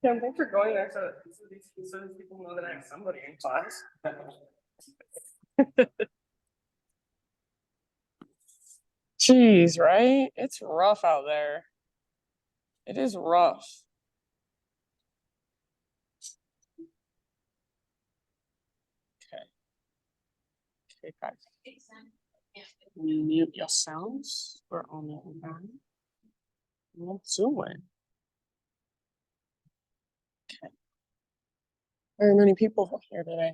Yeah, thanks for going there so these people know that I have somebody in class. Jeez, right? It's rough out there. It is rough. Okay. Okay, guys. Mute your sounds. We're on the line. What's doing? Okay. Very many people here today.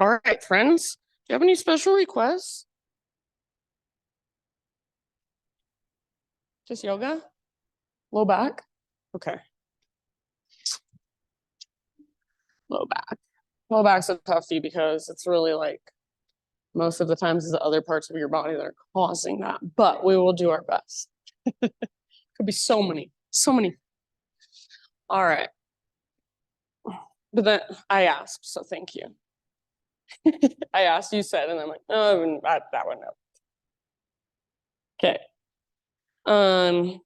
All right, friends. Do you have any special requests? Just yoga? Low back? Okay. Low back. Low back's a toughie because it's really like most of the times it's the other parts of your body that are causing that, but we will do our best. Could be so many. All right. But then I asked, so thank you. I asked, you said, and I'm like, oh, that one, no. Okay. I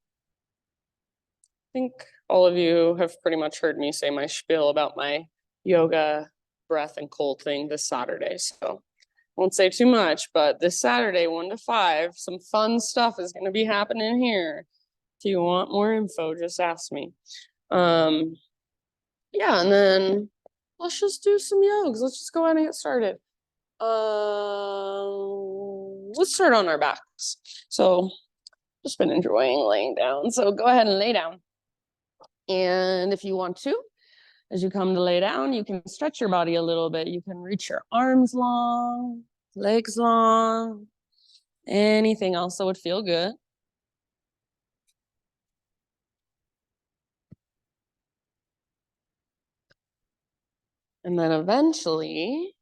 think all of you have pretty much heard me say my spiel about my yoga, breath, and cold thing this Saturday. So won't say too much, but this Saturday, 1 to 5, some fun stuff is going to be happening here. If you want more info, just ask me. Yeah, and then let's just do some yogs. Let's just go ahead and get started. Let's start on our backs. So just been enjoying laying down. So go ahead and lay down. And if you want to, as you come to lay down, you can stretch your body a little bit. You can reach your arms long, legs long, anything else that would feel good. And then eventually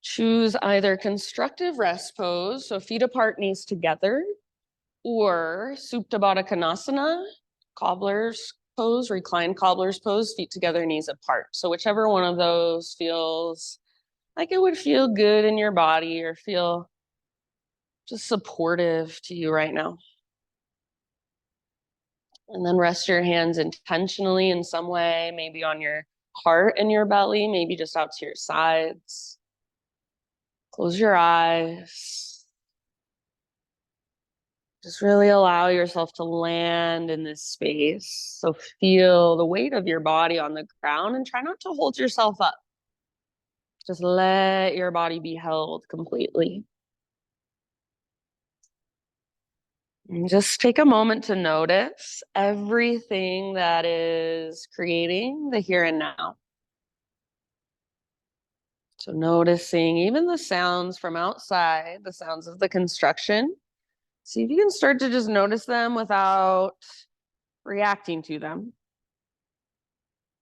choose either constructive rest pose, so feet apart, knees together, or Supta Baddha Konasana, cobbler's pose, reclined cobbler's pose, feet together, knees apart. So whichever one of those feels like it would feel good in your body or feel just supportive to you right now. And then rest your hands intentionally in some way, maybe on your heart and your belly, maybe just out to your sides. Close your eyes. Just really allow yourself to land in this space. So feel the weight of your body on the ground and try not to hold yourself up. Just let your body be held completely. And just take a moment to notice everything that is creating the here and now. So noticing even the sounds from outside, the sounds of the construction. See if you can start to just notice them without reacting to them.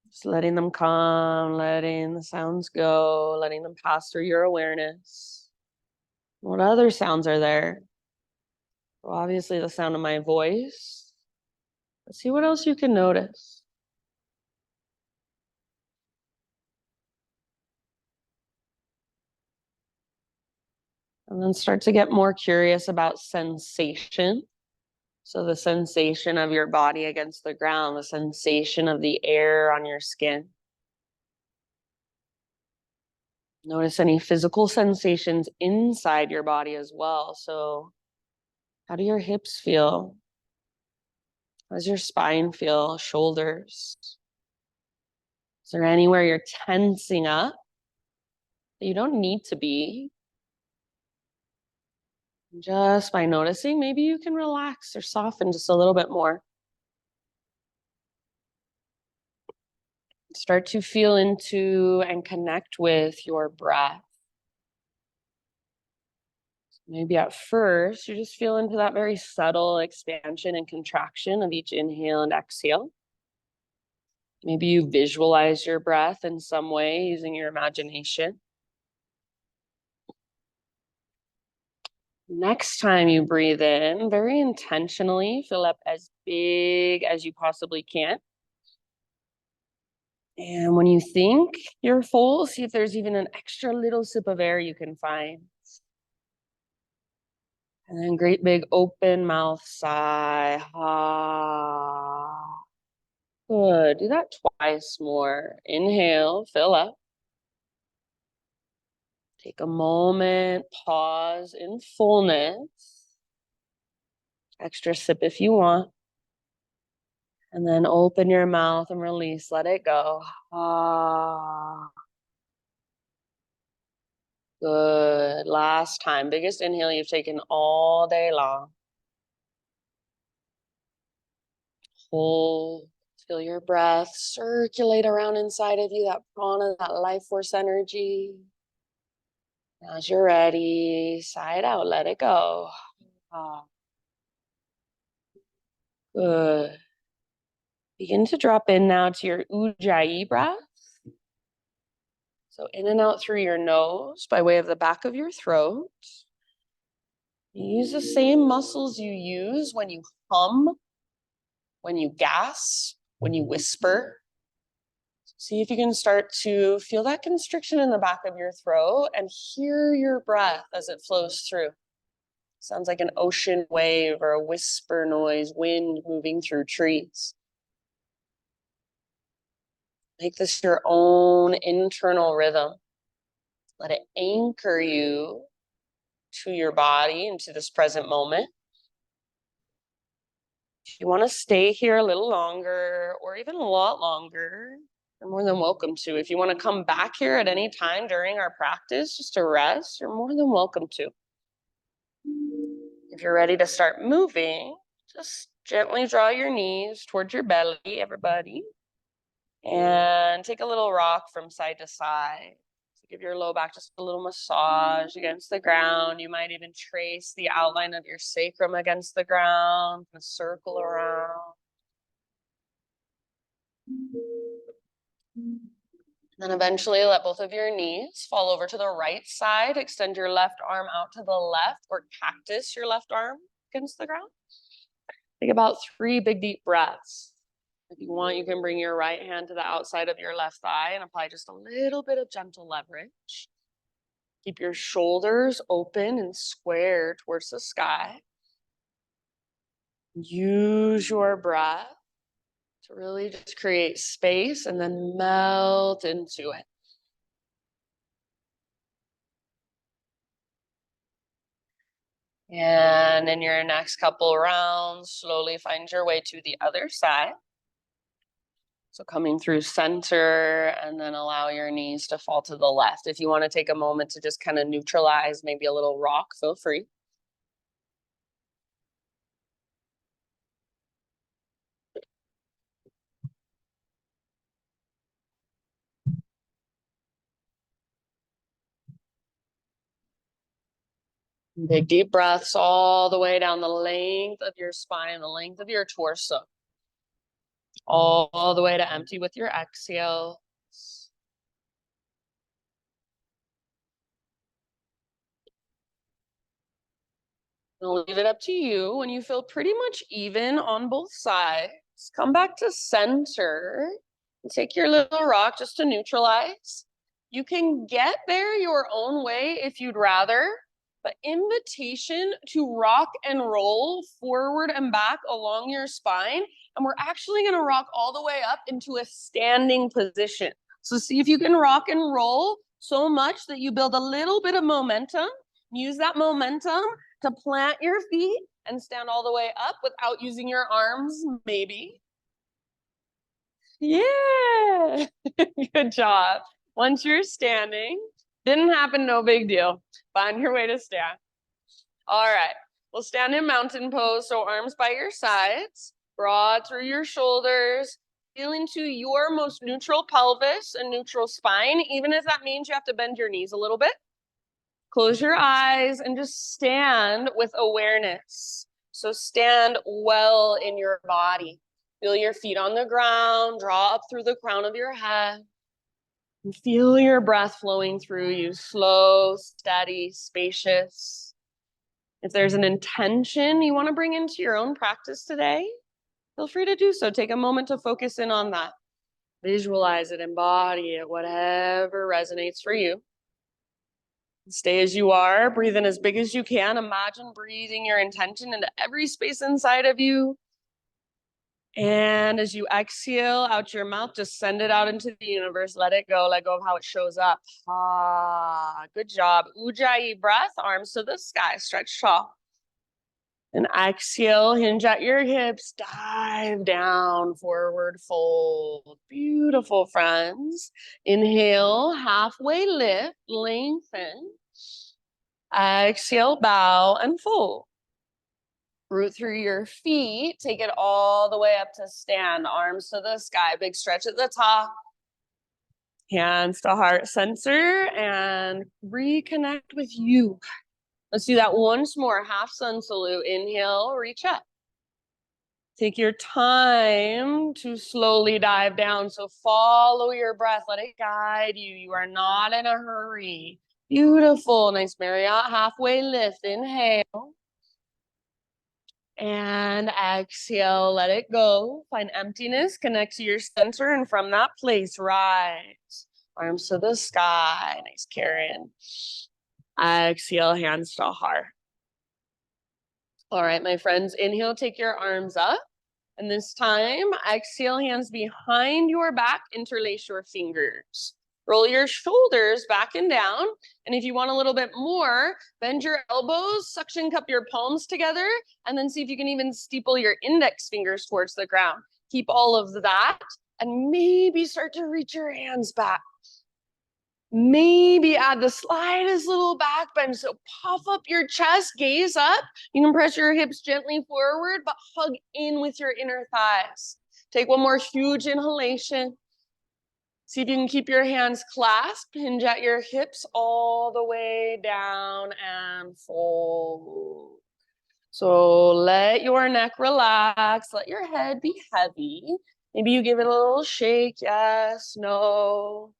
Just letting them come, letting the sounds go, letting them pass through your awareness. What other sounds are there? Well, obviously the sound of my voice. Let's see what else you can notice. And then start to get more curious about sensation. So the sensation of your body against the ground, the sensation of the air on your skin. Notice any physical sensations inside your body as well. So how do your hips feel? How does your spine feel? Shoulders? Is there anywhere you're tensing up that you don't need to be? Just by noticing, maybe you can relax or soften just a little bit more. Start to feel into and connect with your breath. Maybe at first, you just feel into that very subtle expansion and contraction of each inhale and exhale. Maybe you visualize your breath in some way using your imagination. Next time you breathe in, very intentionally, fill up as big as you possibly can. And when you think you're full, see if there's even an extra little sip of air you can find. And then great big open mouth sigh. Ah. Good. Do that twice more. Inhale, fill up. Take a moment, pause in fullness. Extra sip if you want. And then open your mouth and release. Let it go. Ah. Good. Last time. Biggest inhale you've taken all day long. Hold. Feel your breath circulate around inside of you, that prana, that life force energy. As you're ready, sigh it out, let it go. Ah. Good. Begin to drop in now to your Ujjayi breath. So in and out through your nose by way of the back of your throat. You use the same muscles you use when you hum, when you gasp, when you whisper. See if you can start to feel that constriction in the back of your throat and hear your breath as it flows through. Sounds like an ocean wave or a whisper noise, wind moving through trees. Make this your own internal rhythm. Let it anchor you to your body and to this present moment. If you want to stay here a little longer or even a lot longer, you're more than welcome to. If you want to come back here at any time during our practice just to rest, you're more than welcome to. If you're ready to start moving, just gently draw your knees towards your belly, everybody. And take a little rock from side to side. So give your low back just a little massage against the ground. You might even trace the outline of your sacrum against the ground, and circle around. Then eventually let both of your knees fall over to the right side. Extend your left arm out to the left, or cactus your left arm against the ground. Take about 3 big deep breaths. If you want, you can bring your right hand to the outside of your left thigh and apply just a little bit of gentle leverage. Keep your shoulders open and square towards the sky. Use your breath to really just create space and then melt into it. And in your next couple rounds, slowly find your way to the other side. So coming through center, and then allow your knees to fall to the left. If you want to take a moment to just kind of neutralize maybe a little rock, feel free. Big deep breaths all the way down the length of your spine, the length of your torso. All the way to empty with your exhale. I'll leave it up to you. When you feel pretty much even on both sides, come back to center and take your little rock just to neutralize. You can get there your own way if you'd rather, but invitation to rock and roll forward and back along your spine. And we're actually going to rock all the way up into a standing position. So see if you can rock and roll so much that you build a little bit of momentum. Use that momentum to plant your feet and stand all the way up without using your arms, maybe. Yeah, good job. Once you're standing, didn't happen, no big deal. Find your way to stand. All right, we'll stand in mountain pose, so arms by your sides, broad through your shoulders, feel into your most neutral pelvis and neutral spine, even if that means you have to bend your knees a little bit. Close your eyes and just stand with awareness. So stand well in your body. Feel your feet on the ground, draw up through the crown of your head. And feel your breath flowing through you, slow, steady, spacious. If there's an intention you want to bring into your own practice today, feel free to do so. Take a moment to focus in on that. Visualize it, embody it, whatever resonates for you. Stay as you are, breathe in as big as you can. Imagine breathing your intention into every space inside of you. And as you exhale out your mouth, just send it out into the universe. Let it go. Let go of how it shows up. Ah, good job. Ujjayi breath, arms to the sky, stretch tall. And exhale, hinge at your hips, dive down, forward fold. Beautiful, friends. Inhale, halfway lift, lengthen. Exhale, bow and fold. Root through your feet, take it all the way up to stand, arms to the sky, big stretch at the top. Hands to heart center and reconnect with you. Let's do that once more, half sun salute. Inhale, reach up. Take your time to slowly dive down. So follow your breath, let it guide you. You are not in a hurry. Beautiful, nice Marriott halfway lift, inhale. And exhale, let it go. Find emptiness, connect to your center, and from that place, rise. Arms to the sky. Nice, Karen. Exhale, hands to heart. All right, my friends, inhale, take your arms up. And this time, exhale, hands behind your back, interlace your fingers. Roll your shoulders back and down. And if you want a little bit more, bend your elbows, suction cup your palms together, and then see if you can even steeple your index fingers towards the ground. Keep all of that, and maybe start to reach your hands back. Maybe add the slightest little back bend. So puff up your chest, gaze up. You can press your hips gently forward, but hug in with your inner thighs. Take one more huge inhalation. See if you can keep your hands clasped, hinge at your hips all the way down and fold. So let your neck relax, let your head be heavy. Maybe you give it a little shake, yes, no.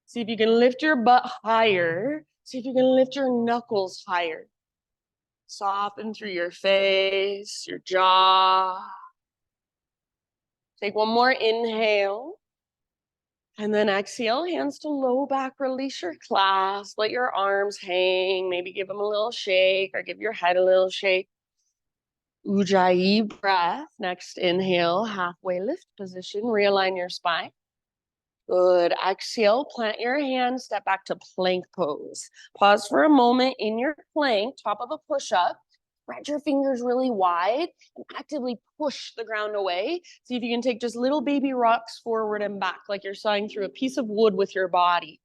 See if you can lift your butt higher. See if you can lift your knuckles higher. Soften through your face, your jaw. Take one more inhale. And then exhale, hands to low back, release your clasp, let your arms hang, maybe give them a little shake or give your head a little shake. Ujjayi breath. Next inhale, halfway lift position, realign your spine. Good, exhale, plant your hands, step back to plank pose. Pause for a moment in your plank, top of a push-up. Spread your fingers really wide and actively push the ground away. See if you can take just little baby rocks forward and back, like you're sawing through a piece of wood with your body.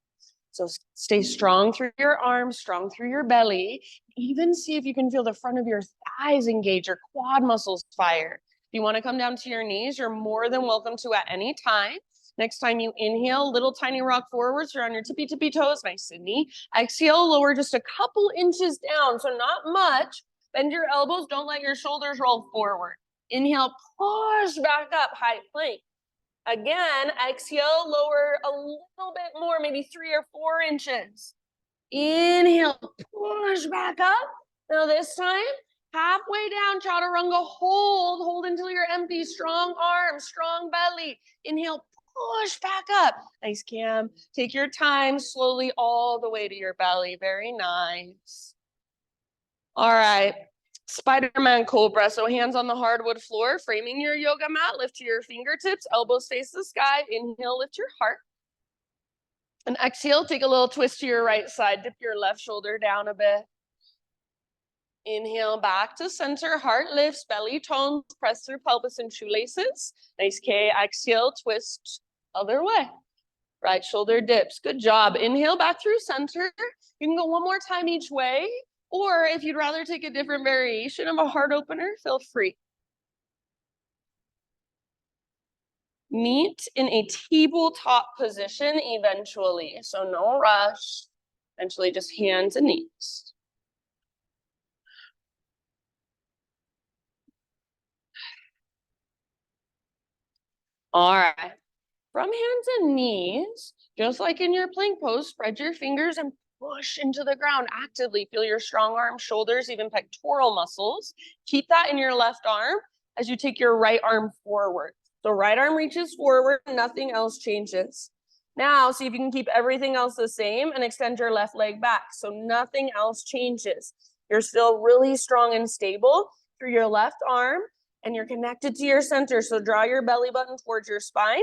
So stay strong through your arms, strong through your belly. Even see if you can feel the front of your thighs engage, your quad muscles fire. If you want to come down to your knees, you're more than welcome to at any time. Next time you inhale, little tiny rock forwards. You're on your tippy toes. Nice, Sydney. Exhale, lower just a couple inches down, so not much. Bend your elbows. Don't let your shoulders roll forward. Inhale, push back up, high plank. Again, exhale, lower a little bit more, maybe 3 or 4 inches. Inhale, push back up. Now this time, halfway down, chaturanga, hold until you're empty. Strong arms, strong belly. Inhale, push back up. Nice, Cam. Take your time, slowly all the way to your belly. Very nice. All right. Spider-Man Cobra. So hands on the hardwood floor, framing your yoga mat, lift to your fingertips, elbows face the sky. Inhale, lift your heart. And exhale, take a little twist to your right side. Dip your left shoulder down a bit. Inhale, back to center, heart lifts, belly tones, press through pelvis and shoelaces. Nice, K. Exhale, twist other way. Right shoulder dips. Good job. Inhale, back through center. You can go one more time each way. Or if you'd rather take a different variation of a heart opener, feel free. Meet in a tabletop position eventually. So no rush. Eventually just hands and knees. All right. From hands and knees, just like in your plank pose, spread your fingers and push into the ground actively. Feel your strong arms, shoulders, even pectoral muscles. Keep that in your left arm as you take your right arm forward. The right arm reaches forward, nothing else changes. Now, see if you can keep everything else the same and extend your left leg back. So nothing else changes. You're still really strong and stable through your left arm, and you're connected to your center. So draw your belly button towards your spine.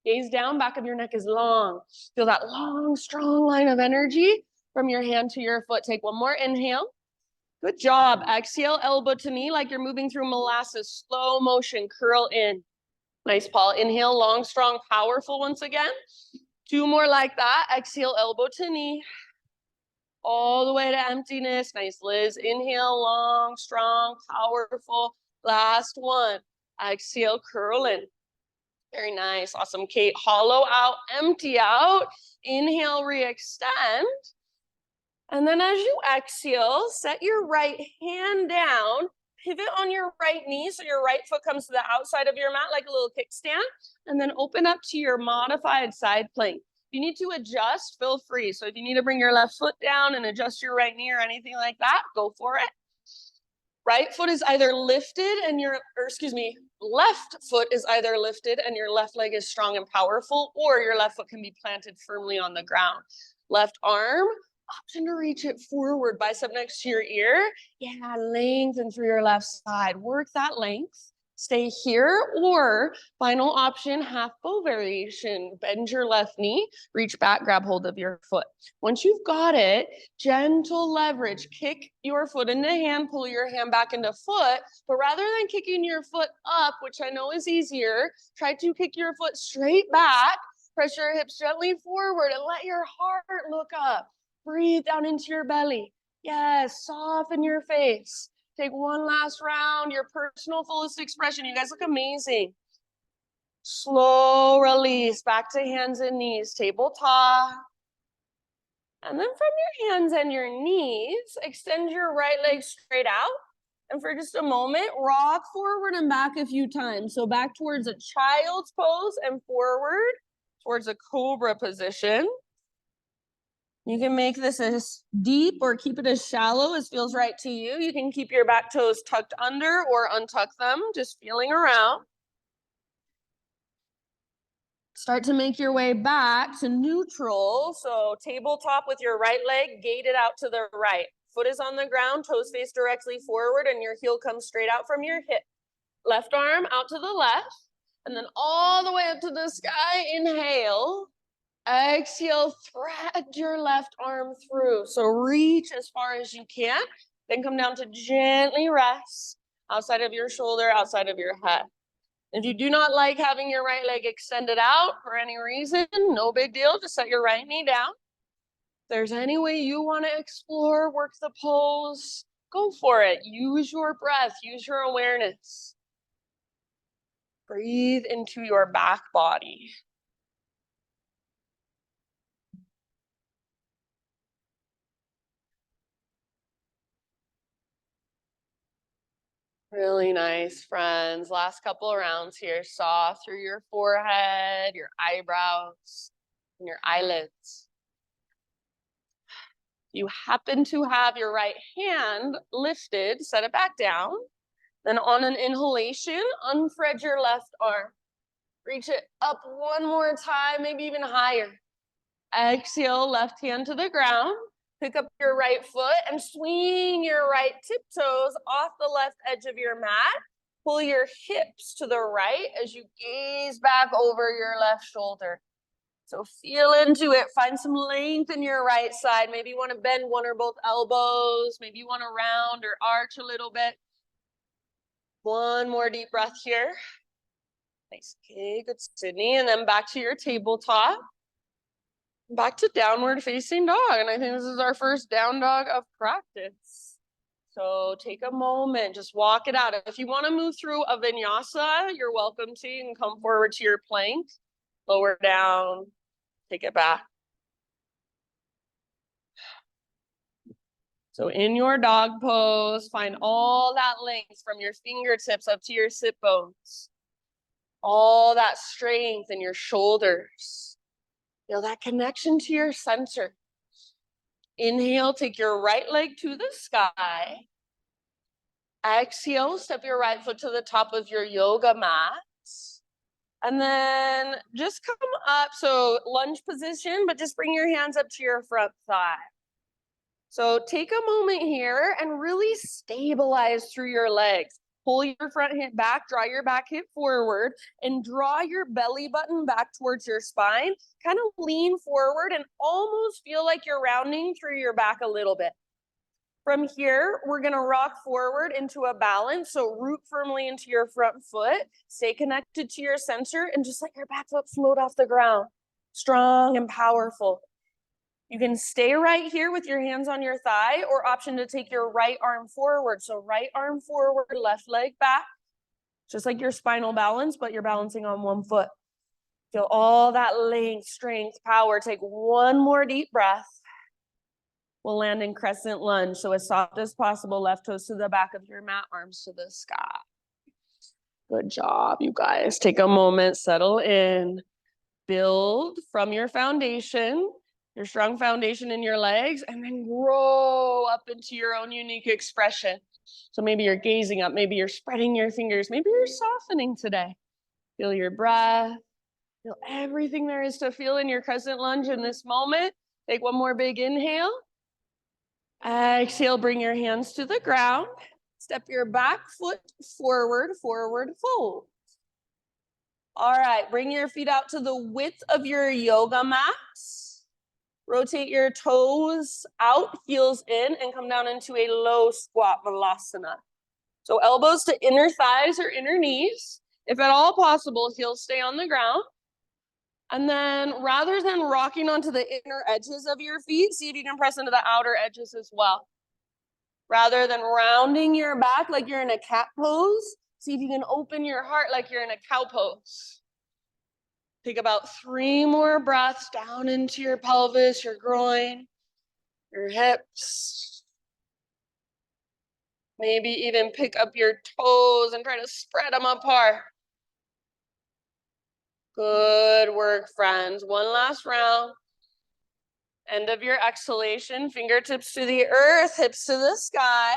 Gaze down, back of your neck is long. Feel that long, strong line of energy from your hand to your foot. Take one more inhale. Good job. Exhale, elbow to knee like you're moving through molasses. Slow motion, curl in. Nice, Paul. Inhale, long, strong, powerful once again. 2 more like that. Exhale, elbow to knee. All the way to emptiness. Nice, Liz. Inhale, long, strong, powerful. Last one. Exhale, curl in. Very nice. Awesome, Kate. Hollow out, empty out. Inhale, re-extend. And then as you exhale, set your right hand down, pivot on your right knee so your right foot comes to the outside of your mat like a little kickstand, and then open up to your modified side plank. If you need to adjust, feel free. So if you need to bring your left foot down and adjust your right knee or anything like that, go for it. Right foot is either lifted and left foot is either lifted and your left leg is strong and powerful, or your left foot can be planted firmly on the ground. Left arm, option to reach it forward, bicep next to your ear. Yeah, lengthen through your left side. Work that length. Stay here, or final option, half bow variation. Bend your left knee, reach back, grab hold of your foot. Once you've got it, gentle leverage. Kick your foot into hand, pull your hand back into foot, but rather than kicking your foot up, which I know is easier, try to kick your foot straight back, press your hips gently forward, and let your heart look up. Breathe down into your belly. Yes, soften your face. Take one last round, your personal fullest expression. You guys look amazing. Slow release, back to hands and knees, tabletop. And then from your hands and your knees, extend your right leg straight out. And for just a moment, rock forward and back a few times. So back towards a child's pose and forward towards a cobra position. You can make this as deep or keep it as shallow as feels right to you. You can keep your back toes tucked under or untuck them, just feeling around. Start to make your way back to neutral. So tabletop with your right leg gated out to the right. Foot is on the ground, toes face directly forward, and your heel comes straight out from your hip. Left arm out to the left, and then all the way up to the sky. Inhale. Exhale, thread your left arm through. So reach as far as you can, then come down to gently rest outside of your shoulder, outside of your head. If you do not like having your right leg extended out for any reason, no big deal. Just set your right knee down. If there's any way you want to explore, work the pose, go for it. Use your breath, use your awareness. Breathe into your back body. Really nice, friends. Last couple of rounds here. Soft through your forehead, your eyebrows, and your eyelids. You happen to have your right hand lifted, set it back down. Then on an inhalation, unthread your left arm. Reach it up one more time, maybe even higher. Exhale, left hand to the ground. Pick up your right foot and swing your right tiptoes off the left edge of your mat. Pull your hips to the right as you gaze back over your left shoulder. So feel into it. Find some length in your right side. Maybe you want to bend one or both elbows. Maybe you want to round or arch a little bit. One more deep breath here. Nice. Okay, good, Sydney. And then back to your tabletop. Back to downward facing dog. And I think this is our first down dog of practice. So take a moment, just walk it out. If you want to move through a vinyasa, you're welcome to. You can come forward to your plank, lower down, take it back. So in your dog pose, find all that length from your fingertips up to your sit bones. All that strength in your shoulders. Feel that connection to your center. Inhale, take your right leg to the sky. Exhale, step your right foot to the top of your yoga mat. And then just come up, so lunge position, but just bring your hands up to your front thigh. So take a moment here and really stabilize through your legs. Pull your front hip back, draw your back hip forward, and draw your belly button back towards your spine. Kind of lean forward and almost feel like you're rounding through your back a little bit. From here, we're gonna rock forward into a balance. So root firmly into your front foot, stay connected to your center, and just let your back foot float off the ground. Strong and powerful. You can stay right here with your hands on your thigh, or option to take your right arm forward. So right arm forward, left leg back, just like your spinal balance, but you're balancing on one foot. Feel all that length, strength, power. Take one more deep breath. We'll land in crescent lunge. So as soft as possible, left toes to the back of your mat, arms to the sky. Good job, you guys. Take a moment, settle in, build from your foundation, your strong foundation in your legs, and then grow up into your own unique expression. So maybe you're gazing up, maybe you're spreading your fingers, maybe you're softening today. Feel your breath, feel everything there is to feel in your crescent lunge in this moment. Take one more big inhale. Exhale, bring your hands to the ground. Step your back foot forward, forward fold. All right, bring your feet out to the width of your yoga mats. Rotate your toes out, heels in, and come down into a low squat malasana. So elbows to inner thighs or inner knees. If at all possible, heels stay on the ground. And then rather than rocking onto the inner edges of your feet, see if you can press into the outer edges as well. Rather than rounding your back like you're in a cat pose, see if you can open your heart like you're in a cow pose. Take about 3 more breaths down into your pelvis, your groin, your hips. Maybe even pick up your toes and try to spread them apart. Good work, friends. One last round. End of your exhalation, fingertips to the earth, hips to the sky.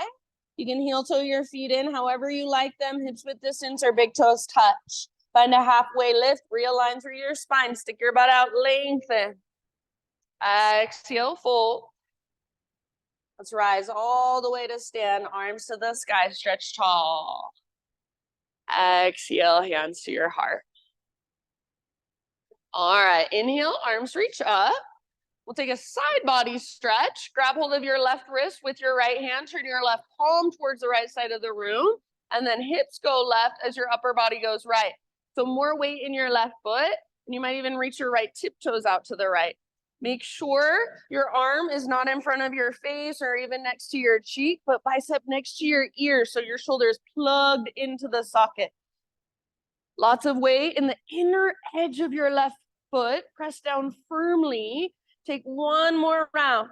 You can heel toe your feet in however you like them, hips width distance or big toes touch. Find a halfway lift, realign through your spine, stick your butt out, lengthen. Exhale, fold. Let's rise all the way to stand, arms to the sky, stretch tall. Exhale, hands to your heart. All right, inhale, arms reach up. We'll take a side body stretch. Grab hold of your left wrist with your right hand, turn your left palm towards the right side of the room, and then hips go left as your upper body goes right. So more weight in your left foot, and you might even reach your right tiptoes out to the right. Make sure your arm is not in front of your face or even next to your cheek, but bicep next to your ear, so your shoulder is plugged into the socket. Lots of weight in the inner edge of your left foot. Press down firmly. Take one more round.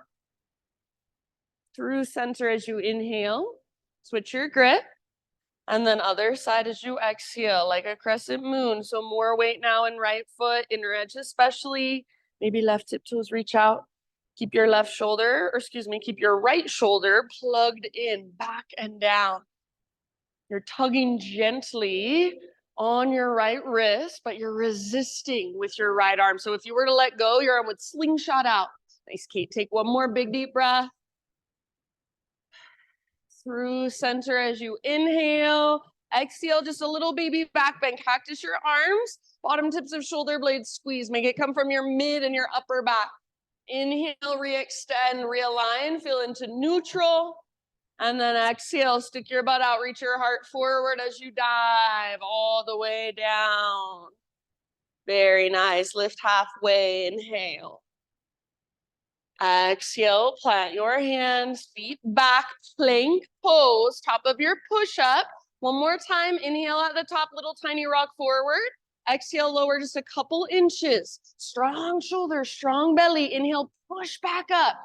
Through center as you inhale. Switch your grip. And then other side as you exhale, like a crescent moon. So more weight now in right foot, inner edge especially. Maybe left tiptoes reach out. Keep your left shoulder, or excuse me, keep your right shoulder plugged in, back and down. You're tugging gently on your right wrist, but you're resisting with your right arm. So if you were to let go, your arm would slingshot out. Nice, Kate. Take one more big deep breath. Through center as you inhale. Exhale, just a little baby back bend. Cactus your arms. Bottom tips of shoulder blades squeeze. Make it come from your mid and your upper back. Inhale, re-extend, realign. Feel into neutral. And then exhale, stick your butt out, reach your heart forward as you dive all the way down. Very nice. Lift halfway, inhale. Exhale, plant your hands, feet back, plank pose, top of your push-up. One more time, inhale at the top, little tiny rock forward. Exhale, lower just a couple inches. Strong shoulders, strong belly. Inhale, push back up.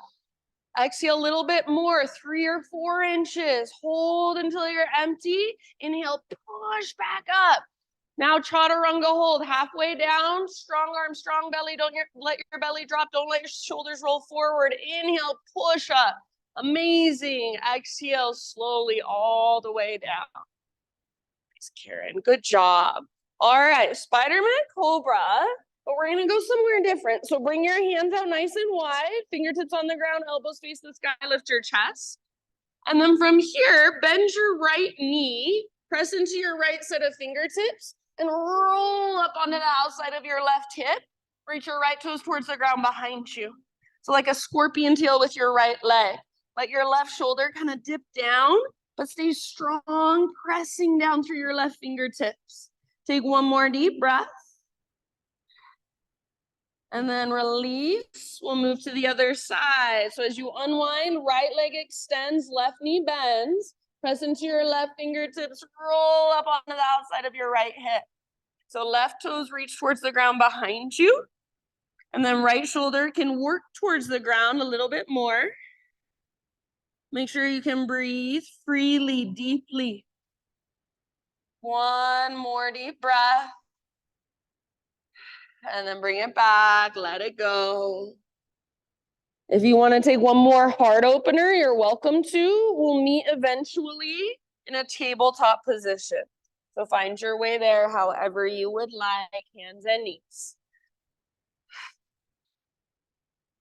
Exhale a little bit more, 3 or 4 inches. Hold until you're empty. Inhale, push back up. Now chaturanga hold, halfway down, strong arm, strong belly. Don't let your belly drop. Don't let your shoulders roll forward. Inhale, push up. Amazing. Exhale slowly all the way down. Thanks, Karen. Good job. All right, Spider-Man Cobra, but we're gonna go somewhere different. So bring your hands out nice and wide, fingertips on the ground, elbows face the sky, lift your chest. And then from here, bend your right knee, press into your right set of fingertips, and roll up onto the outside of your left hip. Reach your right toes towards the ground behind you. So like a scorpion tail with your right leg. Let your left shoulder kind of dip down, but stay strong, pressing down through your left fingertips. Take one more deep breath. And then release. We'll move to the other side. So as you unwind, right leg extends, left knee bends. Press into your left fingertips, roll up onto the outside of your right hip. So left toes reach towards the ground behind you. And then right shoulder can work towards the ground a little bit more. Make sure you can breathe freely, deeply. One more deep breath. And then bring it back, let it go. If you want to take one more heart opener, you're welcome to. We'll meet eventually in a tabletop position. So find your way there however you would like, hands and knees.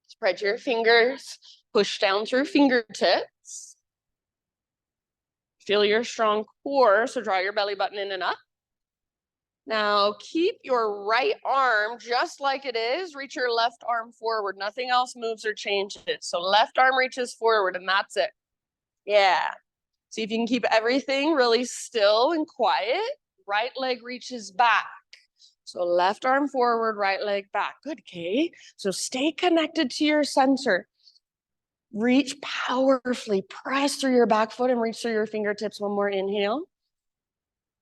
Spread your fingers, push down through fingertips. Feel your strong core, so draw your belly button in and up. Now keep your right arm just like it is. Reach your left arm forward. Nothing else moves or changes. So left arm reaches forward and that's it. Yeah. See if you can keep everything really still and quiet. Right leg reaches back. So left arm forward, right leg back. Good, Kay. So stay connected to your center. Reach powerfully. Press through your back foot and reach through your fingertips. One more inhale.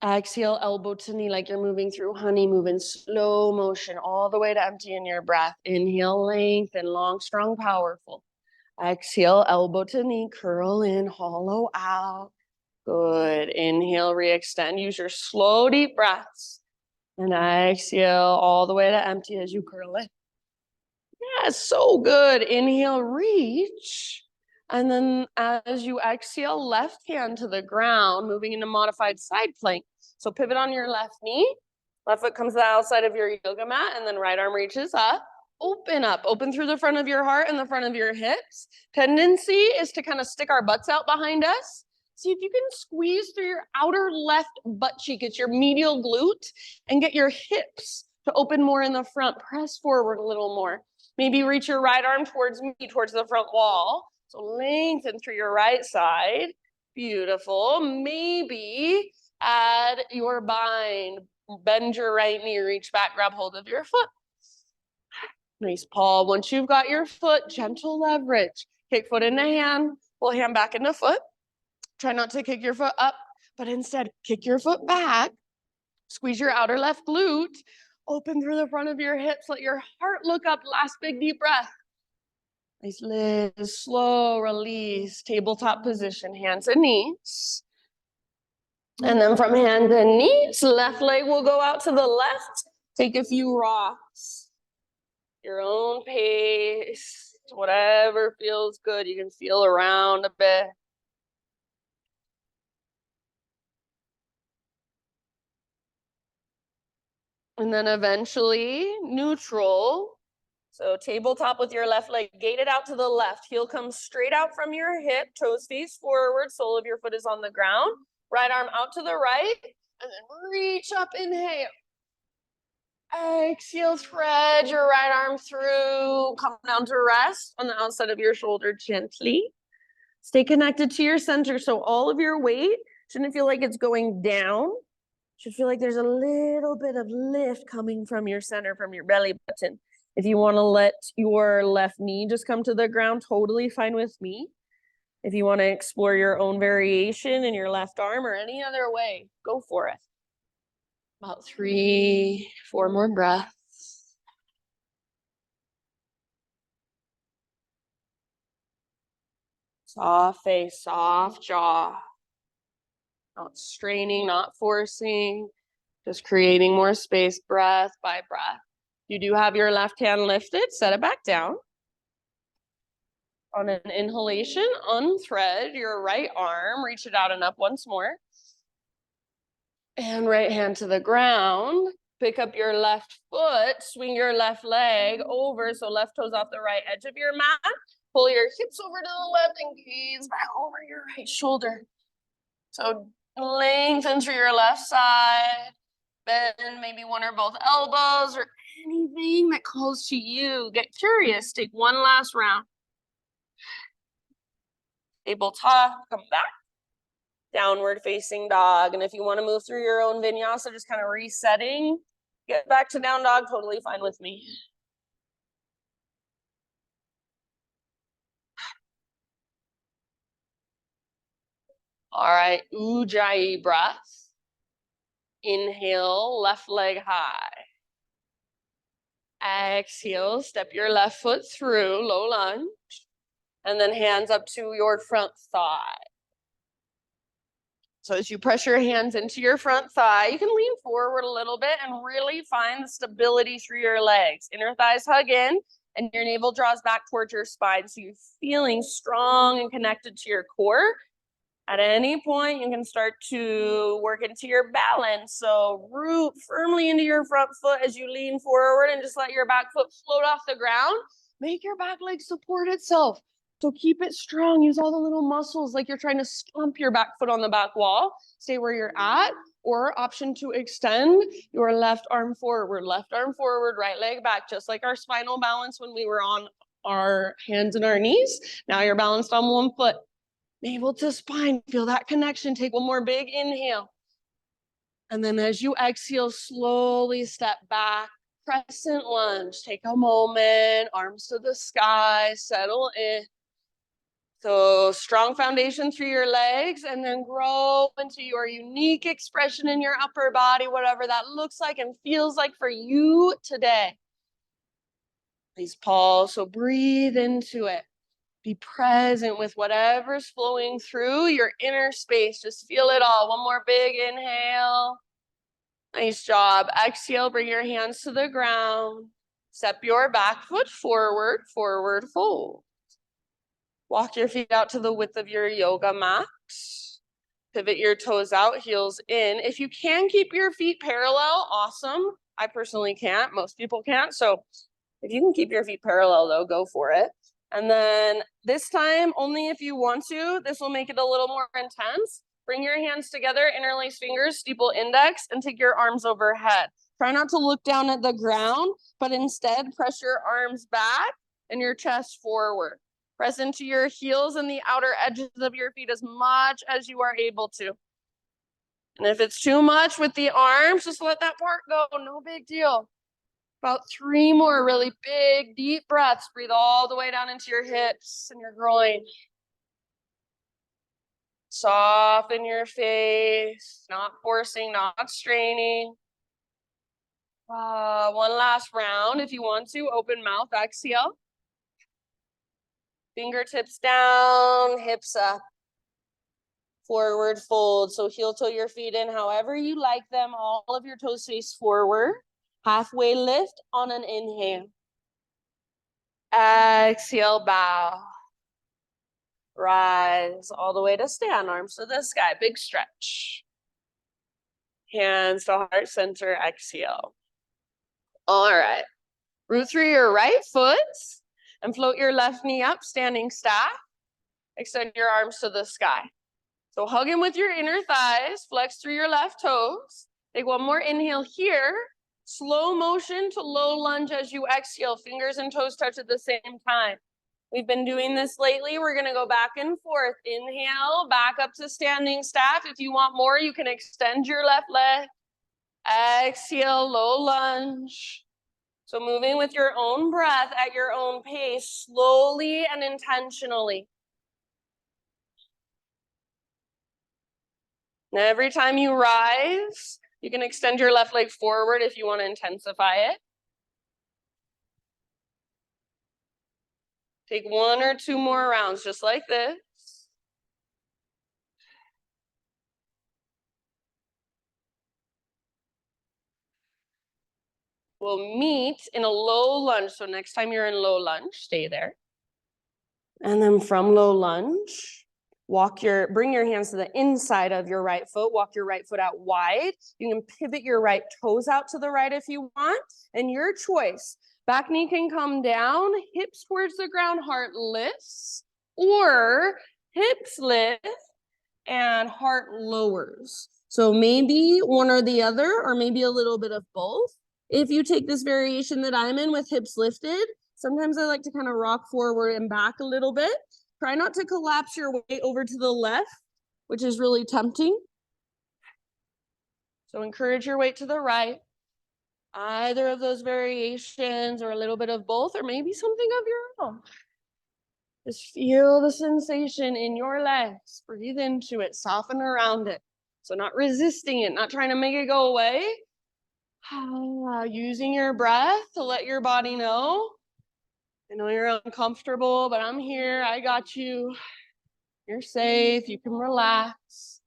Exhale, elbow to knee like you're moving through honey, move in slow motion all the way to empty in your breath. Inhale, lengthen, long, strong, powerful. Exhale, elbow to knee, curl in, hollow out. Good. Inhale, re-extend. Use your slow, deep breaths. And exhale all the way to empty as you curl in. Yeah, so good. Inhale, reach. And then as you exhale, left hand to the ground, moving into modified side plank. So pivot on your left knee. Left foot comes to the outside of your yoga mat, and then right arm reaches up. Open through the front of your heart and the front of your hips. Tendency is to kind of stick our butts out behind us. See if you can squeeze through your outer left butt cheek. It's your medial glute, and get your hips to open more in the front. Press forward a little more. Maybe reach your right arm towards me, towards the front wall. So lengthen through your right side. Beautiful. Maybe add your bind. Bend your right knee, reach back, grab hold of your foot. Nice, Paul. Once you've got your foot, gentle leverage. Kick foot into hand, pull hand back into foot. Try not to kick your foot up, but instead kick your foot back. Squeeze your outer left glute. Open through the front of your hips. Let your heart look up. Last big deep breath. Nice, Liz. Slow release. Tabletop position. Hands and knees. And then from hands and knees, left leg will go out to the left. Take a few rocks. Your own pace. Whatever feels good. You can feel around a bit. And then eventually neutral. So tabletop with your left leg gated out to the left. Heel comes straight out from your hip. Toes face forward. Sole of your foot is on the ground. Right arm out to the right. And then reach up, inhale. Exhale, thread your right arm through. Come down to rest on the outside of your shoulder gently. Stay connected to your center. So all of your weight shouldn't feel like it's going down. Should feel like there's a little bit of lift coming from your center, from your belly button. If you want to let your left knee just come to the ground, totally fine with me. If you want to explore your own variation in your left arm or any other way, go for it. About 3, 4 more breaths. Soft face, soft jaw. Not straining, not forcing, just creating more space breath by breath. You do have your left hand lifted, set it back down. On an inhalation, unthread your right arm, reach it out and up once more. And right hand to the ground. Pick up your left foot, swing your left leg over, so left toes off the right edge of your mat. Pull your hips over to the left and gaze back over your right shoulder. So lengthen through your left side. Bend maybe one or both elbows or anything that calls to you. Get curious. Take one last round. Tabletop, come back. Downward facing dog. And if you want to move through your own vinyasa, just kind of resetting, get back to down dog, totally fine with me. All right, Ujjayi breath. Inhale, left leg high. Exhale, step your left foot through, low lunge. And then hands up to your front thigh. So as you press your hands into your front thigh, you can lean forward a little bit and really find the stability through your legs. Inner thighs hug in and your navel draws back towards your spine. So you're feeling strong and connected to your core. At any point, you can start to work into your balance. So root firmly into your front foot as you lean forward and just let your back foot float off the ground. Make your back leg support itself. So keep it strong. Use all the little muscles like you're trying to stomp your back foot on the back wall. Stay where you're at, or option to extend your left arm forward, right leg back, just like our spinal balance when we were on our hands and our knees. Now you're balanced on one foot. Navel to spine, feel that connection. Take one more big inhale. And then as you exhale, slowly step back, crescent lunge. Take a moment, arms to the sky, settle in. So strong foundation through your legs, and then grow into your unique expression in your upper body, whatever that looks like and feels like for you today. Please pause, so breathe into it. Be present with whatever's flowing through your inner space. Just feel it all. One more big inhale. Nice job. Exhale, bring your hands to the ground. Step your back foot forward, forward fold. Walk your feet out to the width of your yoga mat. Pivot your toes out, heels in. If you can keep your feet parallel, awesome. I personally can't. Most people can't. So if you can keep your feet parallel, though, go for it. And then this time, only if you want to, this will make it a little more intense. Bring your hands together, interlace fingers, steeple index, and take your arms overhead. Try not to look down at the ground, but instead press your arms back and your chest forward. Press into your heels and the outer edges of your feet as much as you are able to. And if it's too much with the arms, just let that part go, no big deal. About 3 more really big, deep breaths. Breathe all the way down into your hips and your groin. Soften your face, not forcing, not straining. One last round. If you want to, open mouth, exhale. Fingertips down, hips up. Forward fold. So heel toe your feet in however you like them. All of your toes face forward. Halfway lift on an inhale. Exhale, bow. Rise all the way to stand, arms to the sky, big stretch. Hands to heart center, exhale. All right, root through your right foot and float your left knee up, standing staff. Extend your arms to the sky. So hug in with your inner thighs, flex through your left toes. Take one more inhale here. Slow motion to low lunge as you exhale. Fingers and toes touch at the same time. We've been doing this lately. We're going to go back and forth. Inhale, back up to standing staff. If you want more, you can extend your left leg. Exhale, low lunge. So moving with your own breath at your own pace, slowly and intentionally. And every time you rise, you can extend your left leg forward if you want to intensify it. Take 1 or 2 more rounds, just like this. We'll meet in a low lunge. So next time you're in low lunge, stay there. And then from low lunge, Bring your hands to the inside of your right foot. Walk your right foot out wide. You can pivot your right toes out to the right if you want. And your choice. Back knee can come down, hips towards the ground, heart lifts, or hips lift and heart lowers. So maybe one or the other, or maybe a little bit of both. If you take this variation that I'm in with hips lifted, sometimes I like to kind of rock forward and back a little bit. Try not to collapse your weight over to the left, which is really tempting. So encourage your weight to the right. Either of those variations or a little bit of both, or maybe something of your own. Just feel the sensation in your legs. Breathe into it, soften around it. So not resisting it, not trying to make it go away. Using your breath to let your body know, I know you're uncomfortable, but I'm here, I got you. You're safe, you can relax.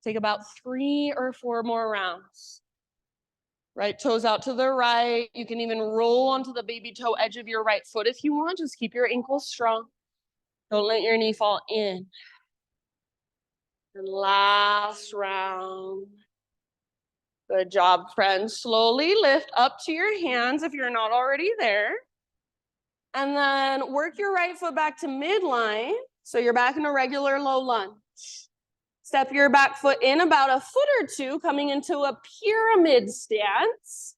Take about 3 or 4 more rounds. Right toes out to the right. You can even roll onto the baby toe edge of your right foot if you want. Just keep your ankles strong. Don't let your knee fall in. And last round. Good job, friends. Slowly lift up to your hands if you're not already there. And then work your right foot back to midline. So you're back in a regular low lunge. Step your back foot in about a foot or two, coming into a pyramid stance.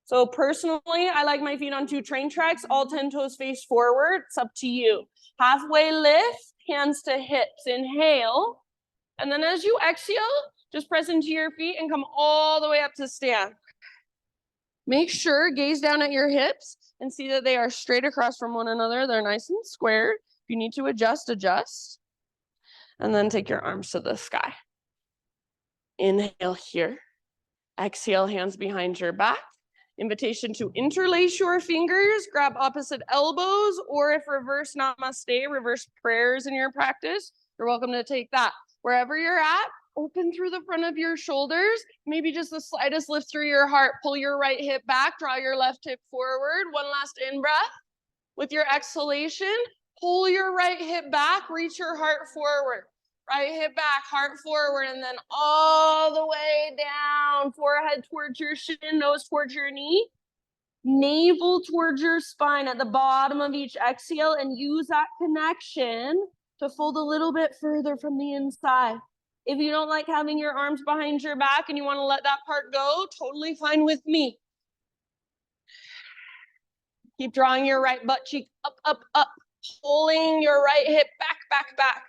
So personally, I like my feet on 2 train tracks, all 10 toes face forward. It's up to you. Halfway lift, hands to hips. Inhale. And then as you exhale, just press into your feet and come all the way up to stand. Make sure, gaze down at your hips and see that they are straight across from one another. They're nice and square. If you need to adjust, adjust. And then take your arms to the sky. Inhale here. Exhale, hands behind your back. Invitation to interlace your fingers, grab opposite elbows, or if reverse namaste, reverse prayers in your practice, you're welcome to take that. Wherever you're at, open through the front of your shoulders, maybe just the slightest lift through your heart. Pull your right hip back, draw your left hip forward. One last in-breath. With your exhalation, pull your right hip back, reach your heart forward. Right hip back, heart forward, and then all the way down. Forehead towards your shin, nose towards your knee. Navel towards your spine at the bottom of each exhale, and use that connection to fold a little bit further from the inside. If you don't like having your arms behind your back and you want to let that part go, totally fine with me. Keep drawing your right butt cheek up, up, up. Pulling your right hip back, back, back.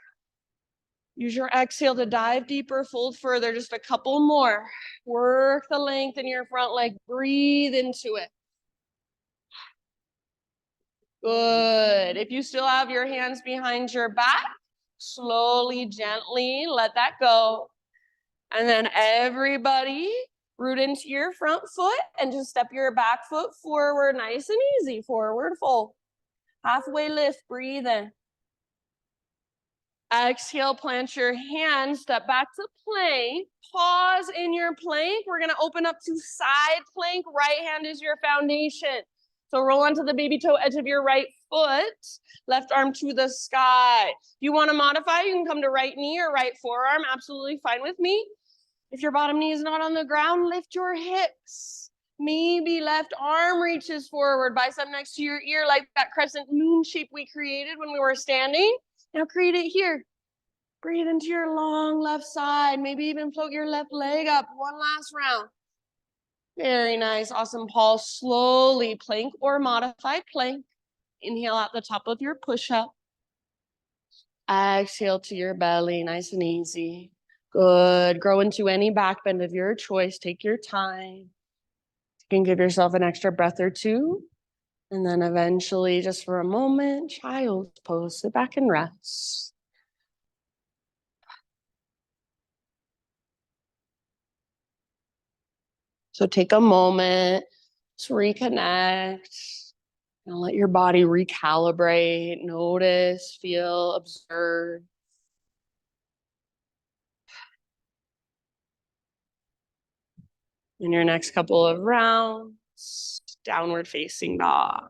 Use your exhale to dive deeper, fold further, just a couple more. Work the length in your front leg. Breathe into it. Good. If you still have your hands behind your back, slowly, gently let that go. And then everybody root into your front foot and just step your back foot forward, nice and easy. Forward fold. Halfway lift, breathe in. Exhale, plant your hands, step back to plank, pause in your plank. We're gonna open up to side plank. Right hand is your foundation. So roll onto the baby toe edge of your right foot, left arm to the sky. If you wanna modify, you can come to right knee or right forearm, absolutely fine with me. If your bottom knee is not on the ground, lift your hips. Maybe left arm reaches forward, bicep next to your ear, like that crescent moon shape we created when we were standing. Now create it here. Breathe into your long left side. Maybe even float your left leg up. One last round. Very nice. Awesome, Paul. Slowly plank or modified plank. Inhale at the top of your push-up. Exhale to your belly. Nice and easy. Good. Grow into any back bend of your choice. Take your time. You can give yourself an extra breath or two. And then eventually, just for a moment, child's pose. Sit back and rest. So take a moment to reconnect and let your body recalibrate, notice, feel, observe. In your next couple of rounds, downward facing dog.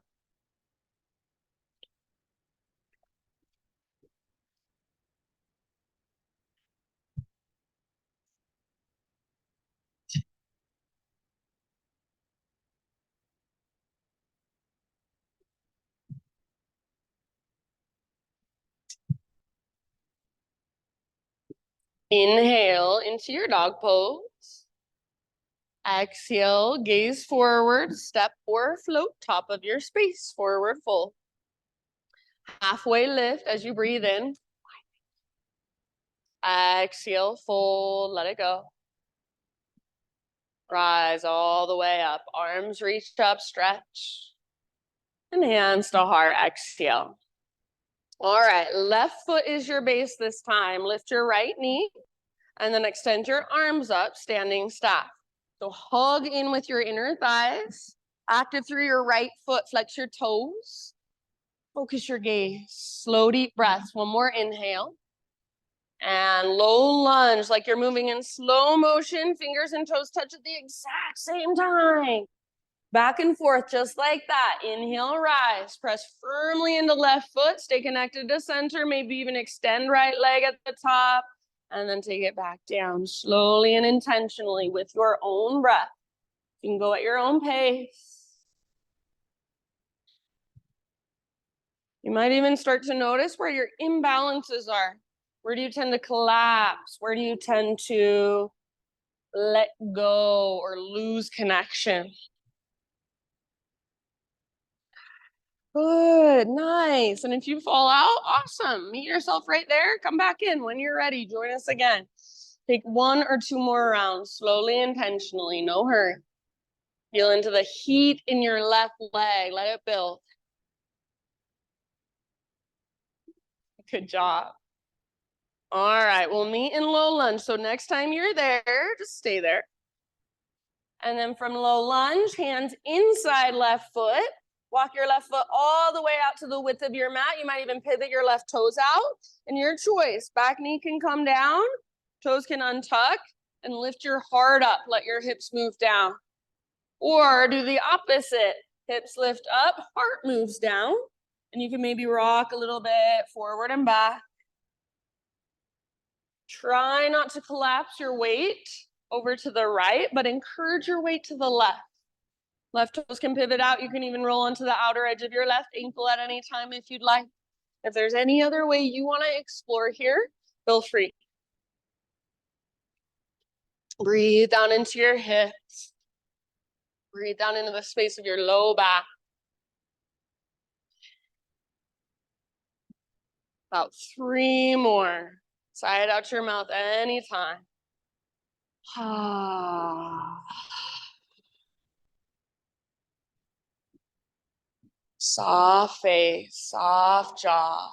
Inhale into your dog pose. Exhale, gaze forward, step or float, top of your space, forward fold. Halfway lift as you breathe in. Exhale, fold, let it go. Rise all the way up, arms reached up, stretch. And hands to heart, exhale. All right, left foot is your base this time. Lift your right knee and then extend your arms up, standing staff. So hug in with your inner thighs, active through your right foot, flex your toes. Focus your gaze, slow deep breaths. One more inhale. And low lunge, like you're moving in slow motion, fingers and toes touch at the exact same time. Back and forth, just like that. Inhale, rise. Press firmly into left foot. Stay connected to center. Maybe even extend right leg at the top. And then take it back down slowly and intentionally with your own breath. You can go at your own pace. You might even start to notice where your imbalances are. Where do you tend to collapse? Where do you tend to let go or lose connection? Good, nice. And if you fall out, awesome. Meet yourself right there. Come back in when you're ready. Join us again. Take 1 or 2 more rounds, slowly, intentionally, no hurry. Feel into the heat in your left leg. Let it build. Good job. All right, we'll meet in low lunge. So next time you're there, just stay there. And then from low lunge, hands inside left foot. Walk your left foot all the way out to the width of your mat. You might even pivot your left toes out. And your choice, back knee can come down, toes can untuck, and lift your heart up. Let your hips move down. Or do the opposite. Hips lift up, heart moves down. And you can maybe rock a little bit forward and back. Try not to collapse your weight over to the right, but encourage your weight to the left. Left toes can pivot out. You can even roll onto the outer edge of your left ankle at any time if you'd like. If there's any other way you want to explore here, feel free. Breathe down into your hips. Breathe down into the space of your low back. About 3 more. Sigh out your mouth anytime. Soft face, soft jaw.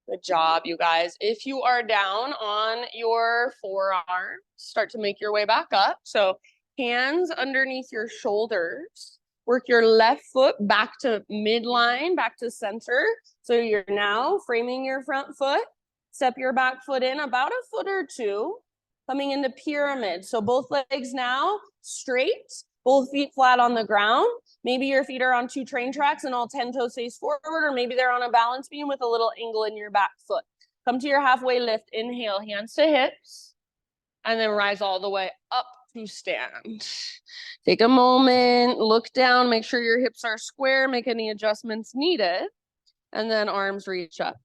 Good job, you guys. If you are down on your forearm, start to make your way back up. So hands underneath your shoulders. Work your left foot back to midline, back to center. So you're now framing your front foot. Step your back foot in about 1 foot or 2, coming into pyramid. So both legs now straight, both feet flat on the ground. Maybe your feet are on 2 train tracks and all 10 toes face forward, or maybe they're on a balance beam with a little angle in your back foot. Come to your halfway lift. Inhale, hands to hips, and then rise all the way up to stand. Take a moment, look down, make sure your hips are square, make any adjustments needed, and then arms reach up.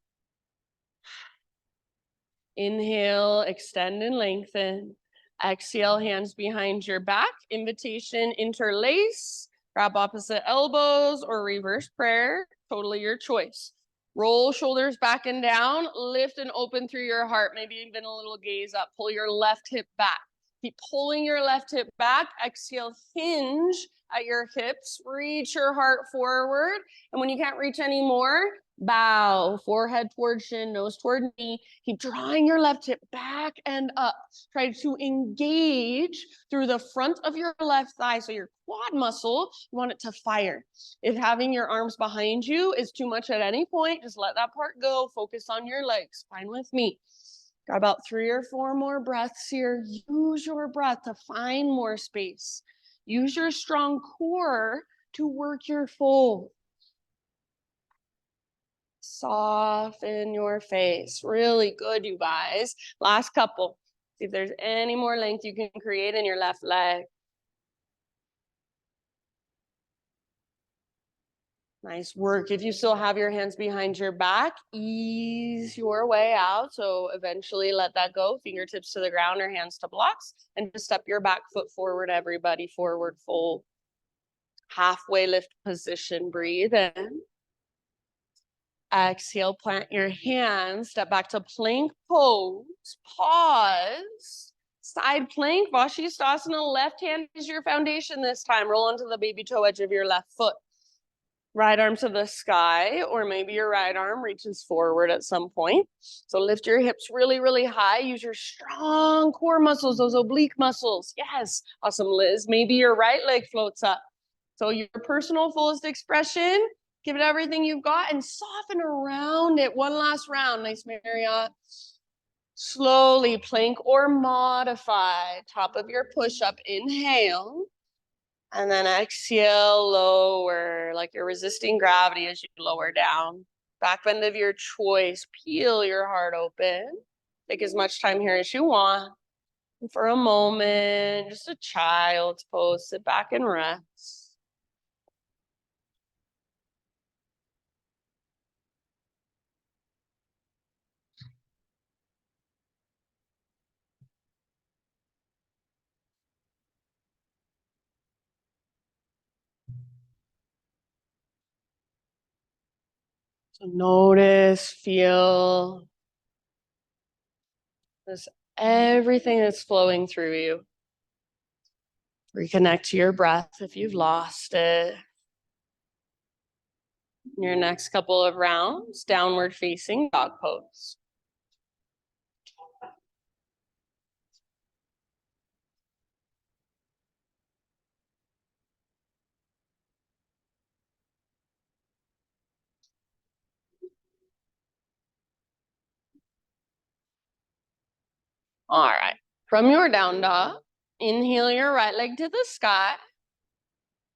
Inhale, extend and lengthen. Exhale, hands behind your back. Invitation, interlace. Grab opposite elbows or reverse prayer. Totally your choice. Roll shoulders back and down. Lift and open through your heart. Maybe even a little gaze up. Pull your left hip back. Keep pulling your left hip back. Exhale, hinge at your hips. Reach your heart forward. And when you can't reach anymore, bow, forehead toward shin, nose toward knee. Keep drawing your left hip back and up. Try to engage through the front of your left thigh. So your quad muscle, you want it to fire. If having your arms behind you is too much at any point, just let that part go. Focus on your legs. Fine with me. Got about 3 or 4 more breaths here. Use your breath to find more space. Use your strong core to work your fold. Soften your face. Really good, you guys. Last couple. See if there's any more length you can create in your left leg. Nice work. If you still have your hands behind your back, ease your way out. So eventually let that go. Fingertips to the ground or hands to blocks. And just step your back foot forward, everybody. Forward fold. Halfway lift position. Breathe in. Exhale, plant your hands. Step back to plank pose. Pause. Side plank. Vashisthasana. Left hand is your foundation this time. Roll onto the baby toe edge of your left foot. Right arm to the sky, or maybe your right arm reaches forward at some point. So lift your hips really, really high. Use your strong core muscles, those oblique muscles. Yes, awesome, Liz. Maybe your right leg floats up. So your personal fullest expression, give it everything you've got and soften around it. One last round. Nice, Marriott. Slowly plank or modify. Top of your push-up, inhale. And then exhale, lower, like you're resisting gravity as you lower down. Back bend of your choice. Peel your heart open. Take as much time here as you want. And for a moment, just a child's pose. Sit back and rest. So notice, feel this, everything that's flowing through you. Reconnect to your breath if you've lost it. Your next couple of rounds, downward facing dog pose. All right. From your down dog, inhale your right leg to the sky.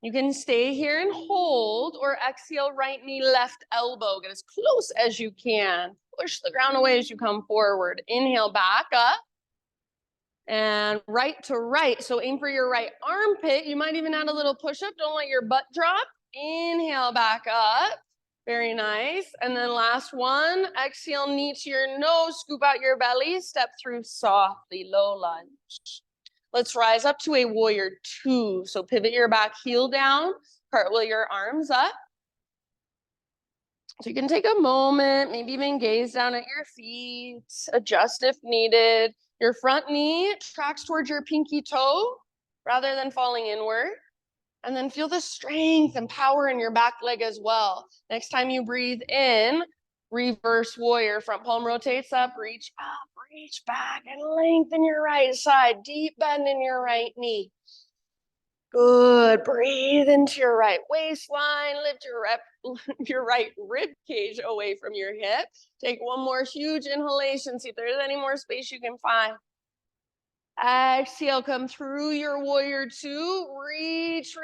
You can stay here and hold, or exhale right knee, left elbow. Get as close as you can. Push the ground away as you come forward. Inhale, back up. And right to right. So aim for your right armpit. You might even add a little push-up. Don't let your butt drop. Inhale, back up. Very nice. And then last one, exhale, knee to your nose, scoop out your belly, step through softly, low lunge. Let's rise up to a warrior two. So pivot your back heel down, cartwheel your arms up. So you can take a moment, maybe even gaze down at your feet, adjust if needed. Your front knee tracks towards your pinky toe rather than falling inward. And then feel the strength and power in your back leg as well. Next time you breathe in, reverse warrior. Front palm rotates up, reach back, and lengthen your right side. Deep bend in your right knee. Good. Breathe into your right waistline. Lift your right rib cage away from your hip. Take one more huge inhalation. See if there's any more space you can find. Exhale, come through your warrior two. Reach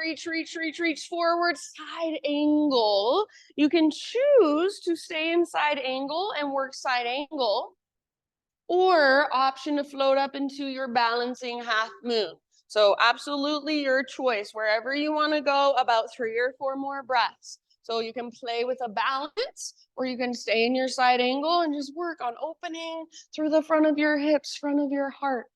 forward, side angle. You can choose to stay in side angle and work side angle, or option to float up into your balancing half moon. So absolutely your choice, wherever you want to go, about 3 or 4 more breaths. So you can play with a balance, or you can stay in your side angle and just work on opening through the front of your hips, front of your heart.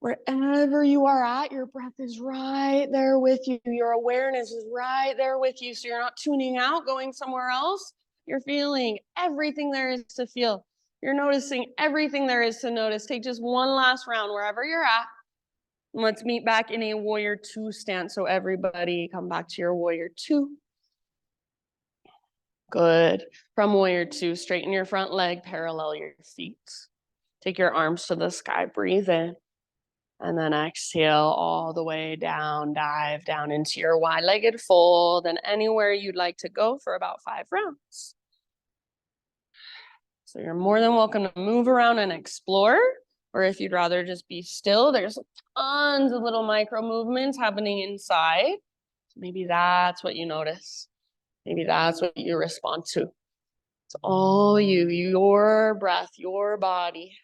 Wherever you are at, your breath is right there with you. Your awareness is right there with you. So you're not tuning out, going somewhere else. You're feeling everything there is to feel. You're noticing everything there is to notice. Take just one last round wherever you're at. And let's meet back in a warrior two stance. So everybody come back to your warrior two. Good. From warrior two, straighten your front leg, parallel your feet. Take your arms to the sky, breathe in. And then exhale all the way down, dive down into your wide-legged fold and anywhere you'd like to go for about 5 rounds. So you're more than welcome to move around and explore, or if you'd rather just be still, there's tons of little micro movements happening inside. Maybe that's what you notice. Maybe that's what you respond to. It's all you, your breath, your body.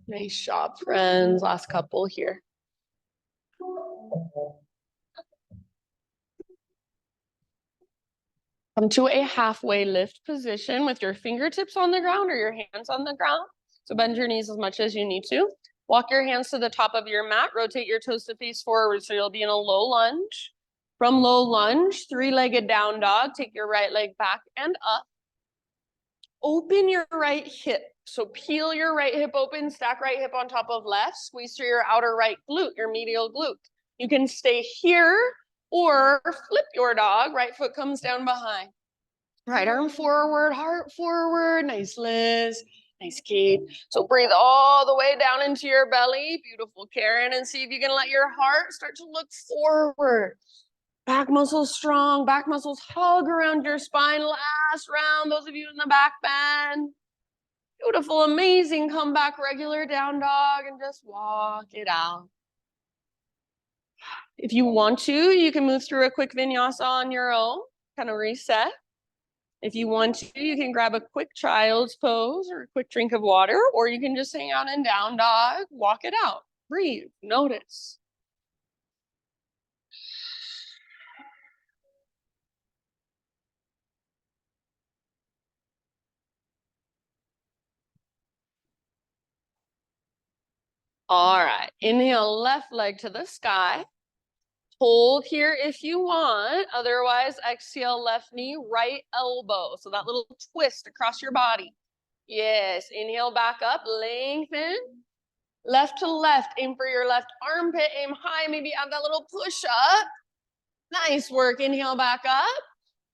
Nice job, friends. Last couple here. Come to a halfway lift position with your fingertips on the ground or your hands on the ground. So bend your knees as much as you need to. Walk your hands to the top of your mat. Rotate your toes to face forward so you'll be in a low lunge. From low lunge, three-legged down dog. Take your right leg back and up. Open your right hip. So peel your right hip open, stack right hip on top of left. Squeeze through your outer right glute, your medial glute. You can stay here or flip your dog. Right foot comes down behind. Right arm forward, heart forward. Nice, Liz. Nice, Kate. So breathe all the way down into your belly. Beautiful, Karen. And see if you can let your heart start to look forward. Back muscles strong. Back muscles hug around your spine. Last round. Those of you in the back bend. Beautiful, amazing. Come back, regular down dog, and just walk it out. If you want to, you can move through a quick vinyasa on your own, kind of reset. If you want to, you can grab a quick child's pose or a quick drink of water, or you can just hang out in down dog, walk it out, breathe, notice. All right, inhale, left leg to the sky. Hold here if you want. Otherwise, exhale, left knee, right elbow. So that little twist across your body. Yes, inhale back up, lengthen. Left to left, aim for your left armpit, aim high, maybe have that little push up. Nice work, inhale back up.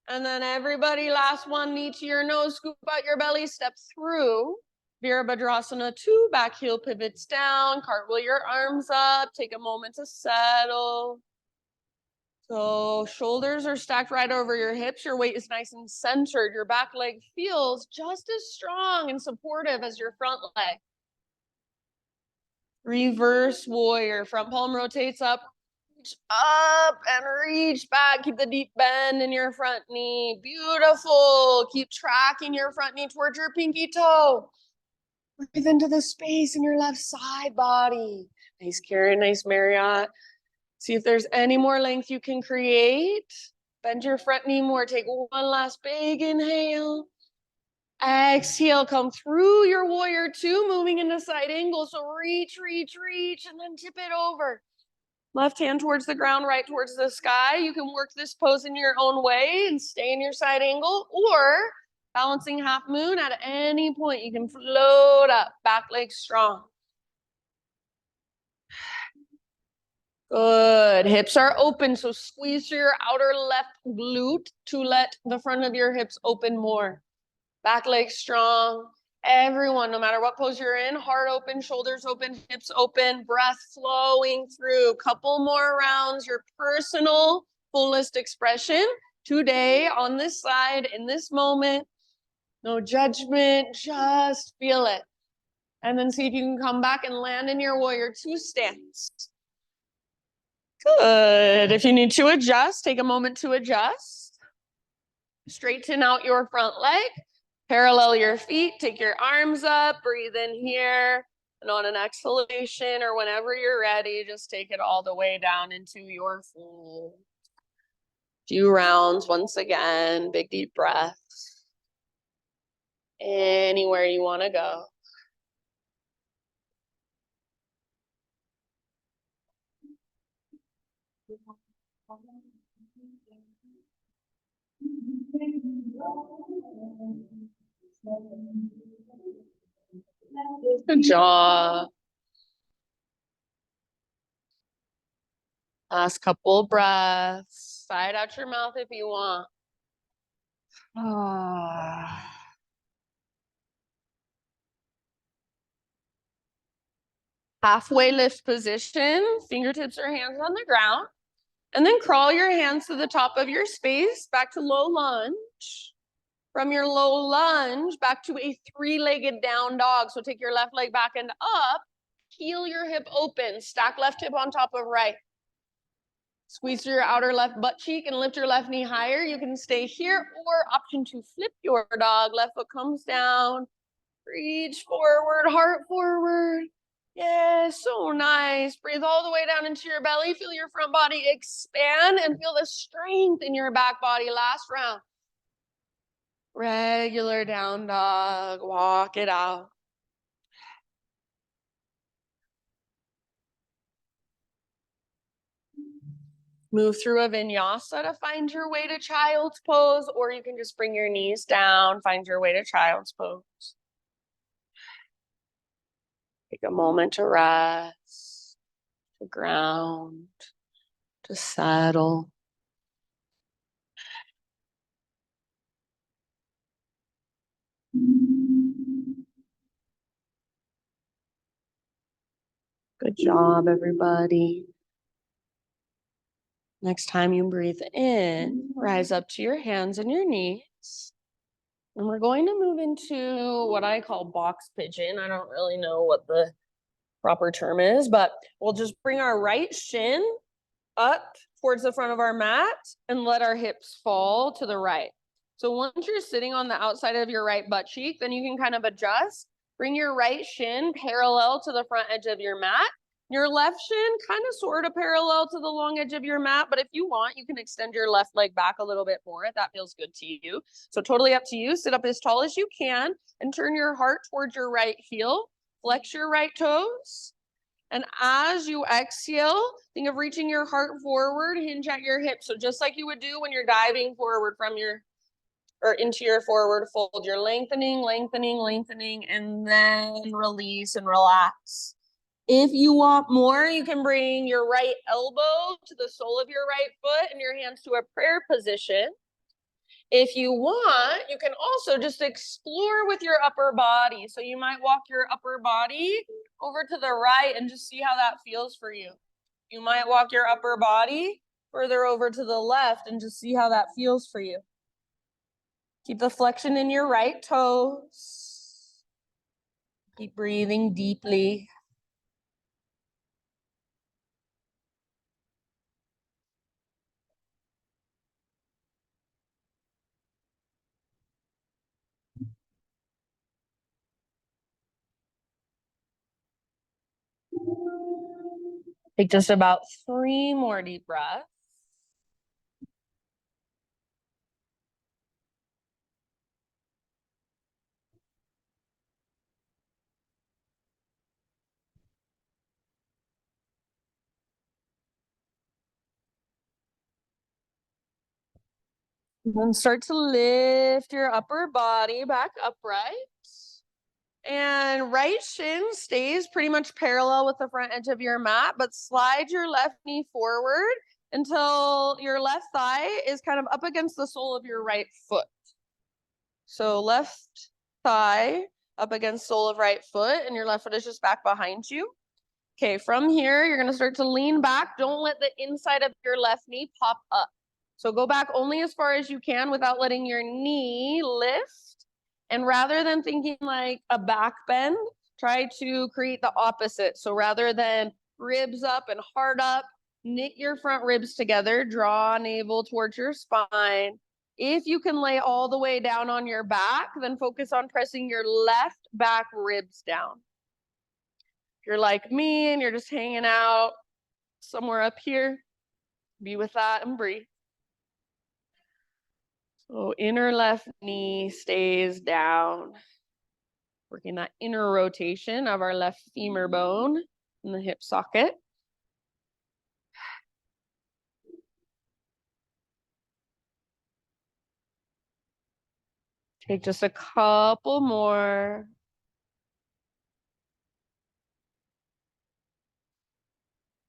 And then everybody, last one, knee to your nose, scoop out your belly, step through. Virabhadrasana 2, back heel pivots down, cartwheel your arms up, take a moment to settle. So shoulders are stacked right over your hips. Your weight is nice and centered. Your back leg feels just as strong and supportive as your front leg. Reverse warrior. Front palm rotates up, reach up and reach back. Keep the deep bend in your front knee. Beautiful. Keep tracking your front knee towards your pinky toe. Breathe into the space in your left side body. Nice, Karen. Nice, Marriott. See if there's any more length you can create. Bend your front knee more. Take one last big inhale. Exhale, come through your warrior 2, moving into side angle. So reach, reach, reach, and then tip it over. Left hand towards the ground, right towards the sky. You can work this pose in your own way and stay in your side angle, or balancing half moon at any point. You can float up, back leg strong. Good. Hips are open, so squeeze through your outer left glute to let the front of your hips open more. Back leg strong. Everyone, no matter what pose you're in, heart open, shoulders open, hips open, breath flowing through. Couple more rounds, your personal fullest expression today on this side, in this moment. No judgment, just feel it. And then see if you can come back and land in your warrior 2 stance. Good. If you need to adjust, take a moment to adjust. Straighten out your front leg. Parallel your feet. Take your arms up. Breathe in here. And on an exhalation or whenever you're ready, just take it all the way down into your fold. Few rounds once again. Big deep breaths. Anywhere you want to go. Good job. Last couple breaths. Side out your mouth if you want. Halfway lift position, fingertips or hands on the ground. And then crawl your hands to the top of your space, back to low lunge. From your low lunge, back to a 3-legged down dog. So take your left leg back and up, heel your hip open, stack left hip on top of right. Squeeze through your outer left butt cheek and lift your left knee higher. You can stay here, or option to flip your dog. Left foot comes down, reach forward, heart forward. Yeah, so nice. Breathe all the way down into your belly. Feel your front body expand and feel the strength in your back body. Last round. Regular down dog. Walk it out. Move through a vinyasa to find your way to child's pose, or you can just bring your knees down, find your way to child's pose. Take a moment to rest, to ground, to settle. Good job, everybody. Next time you breathe in, rise up to your hands and your knees. And we're going to move into what I call box pigeon. I don't really know what the proper term is, but we'll just bring our right shin up towards the front of our mat and let our hips fall to the right. So once you're sitting on the outside of your right butt cheek, then you can kind of adjust. Bring your right shin parallel to the front edge of your mat. Your left shin kind of sort of parallel to the long edge of your mat, but if you want, you can extend your left leg back a little bit more if that feels good to you. So totally up to you. Sit up as tall as you can and turn your heart towards your right heel. Flex your right toes. And as you exhale, think of reaching your heart forward, hinge at your hips. So just like you would do when you're diving forward from your, or into your forward fold, you're lengthening, lengthening, lengthening, and then release and relax. If you want more, you can bring your right elbow to the sole of your right foot and your hands to a prayer position. If you want, you can also just explore with your upper body. So you might walk your upper body over to the right and just see how that feels for you. You might walk your upper body further over to the left and just see how that feels for you. Keep the flexion in your right toes. Keep breathing deeply. Take just about 3 more deep breaths. And then start to lift your upper body back upright. And right shin stays pretty much parallel with the front edge of your mat, but slide your left knee forward until your left thigh is kind of up against the sole of your right foot. So left thigh up against sole of right foot, and your left foot is just back behind you. Okay, from here, you're gonna start to lean back. Don't let the inside of your left knee pop up. So go back only as far as you can without letting your knee lift. And rather than thinking like a back bend, try to create the opposite. So rather than ribs up and heart up, knit your front ribs together, draw navel towards your spine. If you can lay all the way down on your back, then focus on pressing your left back ribs down. If you're like me and you're just hanging out somewhere up here, be with that and breathe. So inner left knee stays down. Working that inner rotation of our left femur bone in the hip socket. Take just a couple more.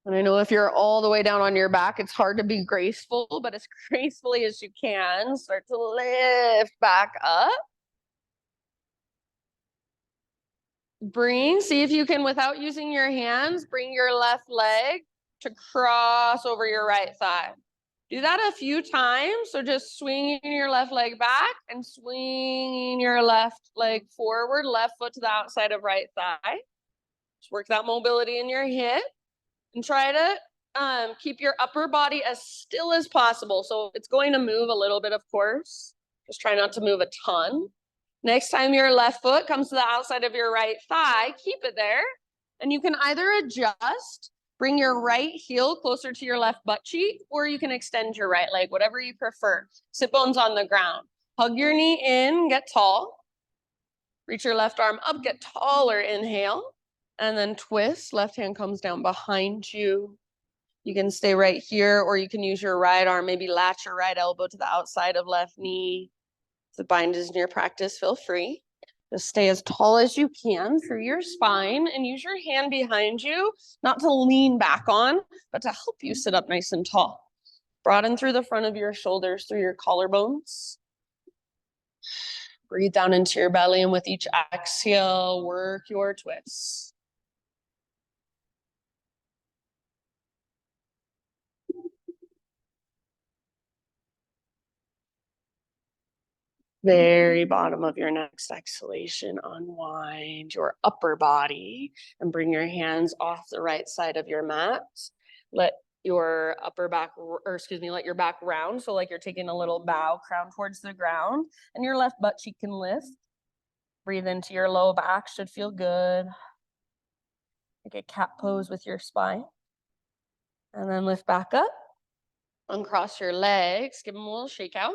And I know if you're all the way down on your back, it's hard to be graceful, but as gracefully as you can, start to lift back up. See if you can, without using your hands, bring your left leg to cross over your right thigh. Do that a few times. So just swinging your left leg back and swinging your left leg forward, left foot to the outside of right thigh. Just work that mobility in your hip and try to keep your upper body as still as possible. So it's going to move a little bit, of course. Just try not to move a ton. Next time your left foot comes to the outside of your right thigh, keep it there. And you can either adjust, bring your right heel closer to your left butt cheek, or you can extend your right leg, whatever you prefer. Sit bones on the ground. Hug your knee in, get tall. Reach your left arm up, get taller, inhale. And then twist, left hand comes down behind you. You can stay right here, or you can use your right arm, maybe latch your right elbow to the outside of left knee. If the bind is near practice, feel free. Just stay as tall as you can through your spine and use your hand behind you, not to lean back on, but to help you sit up nice and tall. Broaden through the front of your shoulders, through your collarbones. Breathe down into your belly, and with each exhale, work your twists. Very bottom of your next exhalation, unwind your upper body and bring your hands off the right side of your mat. Let your let your back round. So like you're taking a little bow, crown towards the ground, and your left butt cheek can lift. Breathe into your low back, should feel good. Take a cat pose with your spine. And then lift back up. Uncross your legs, give them a little shake out.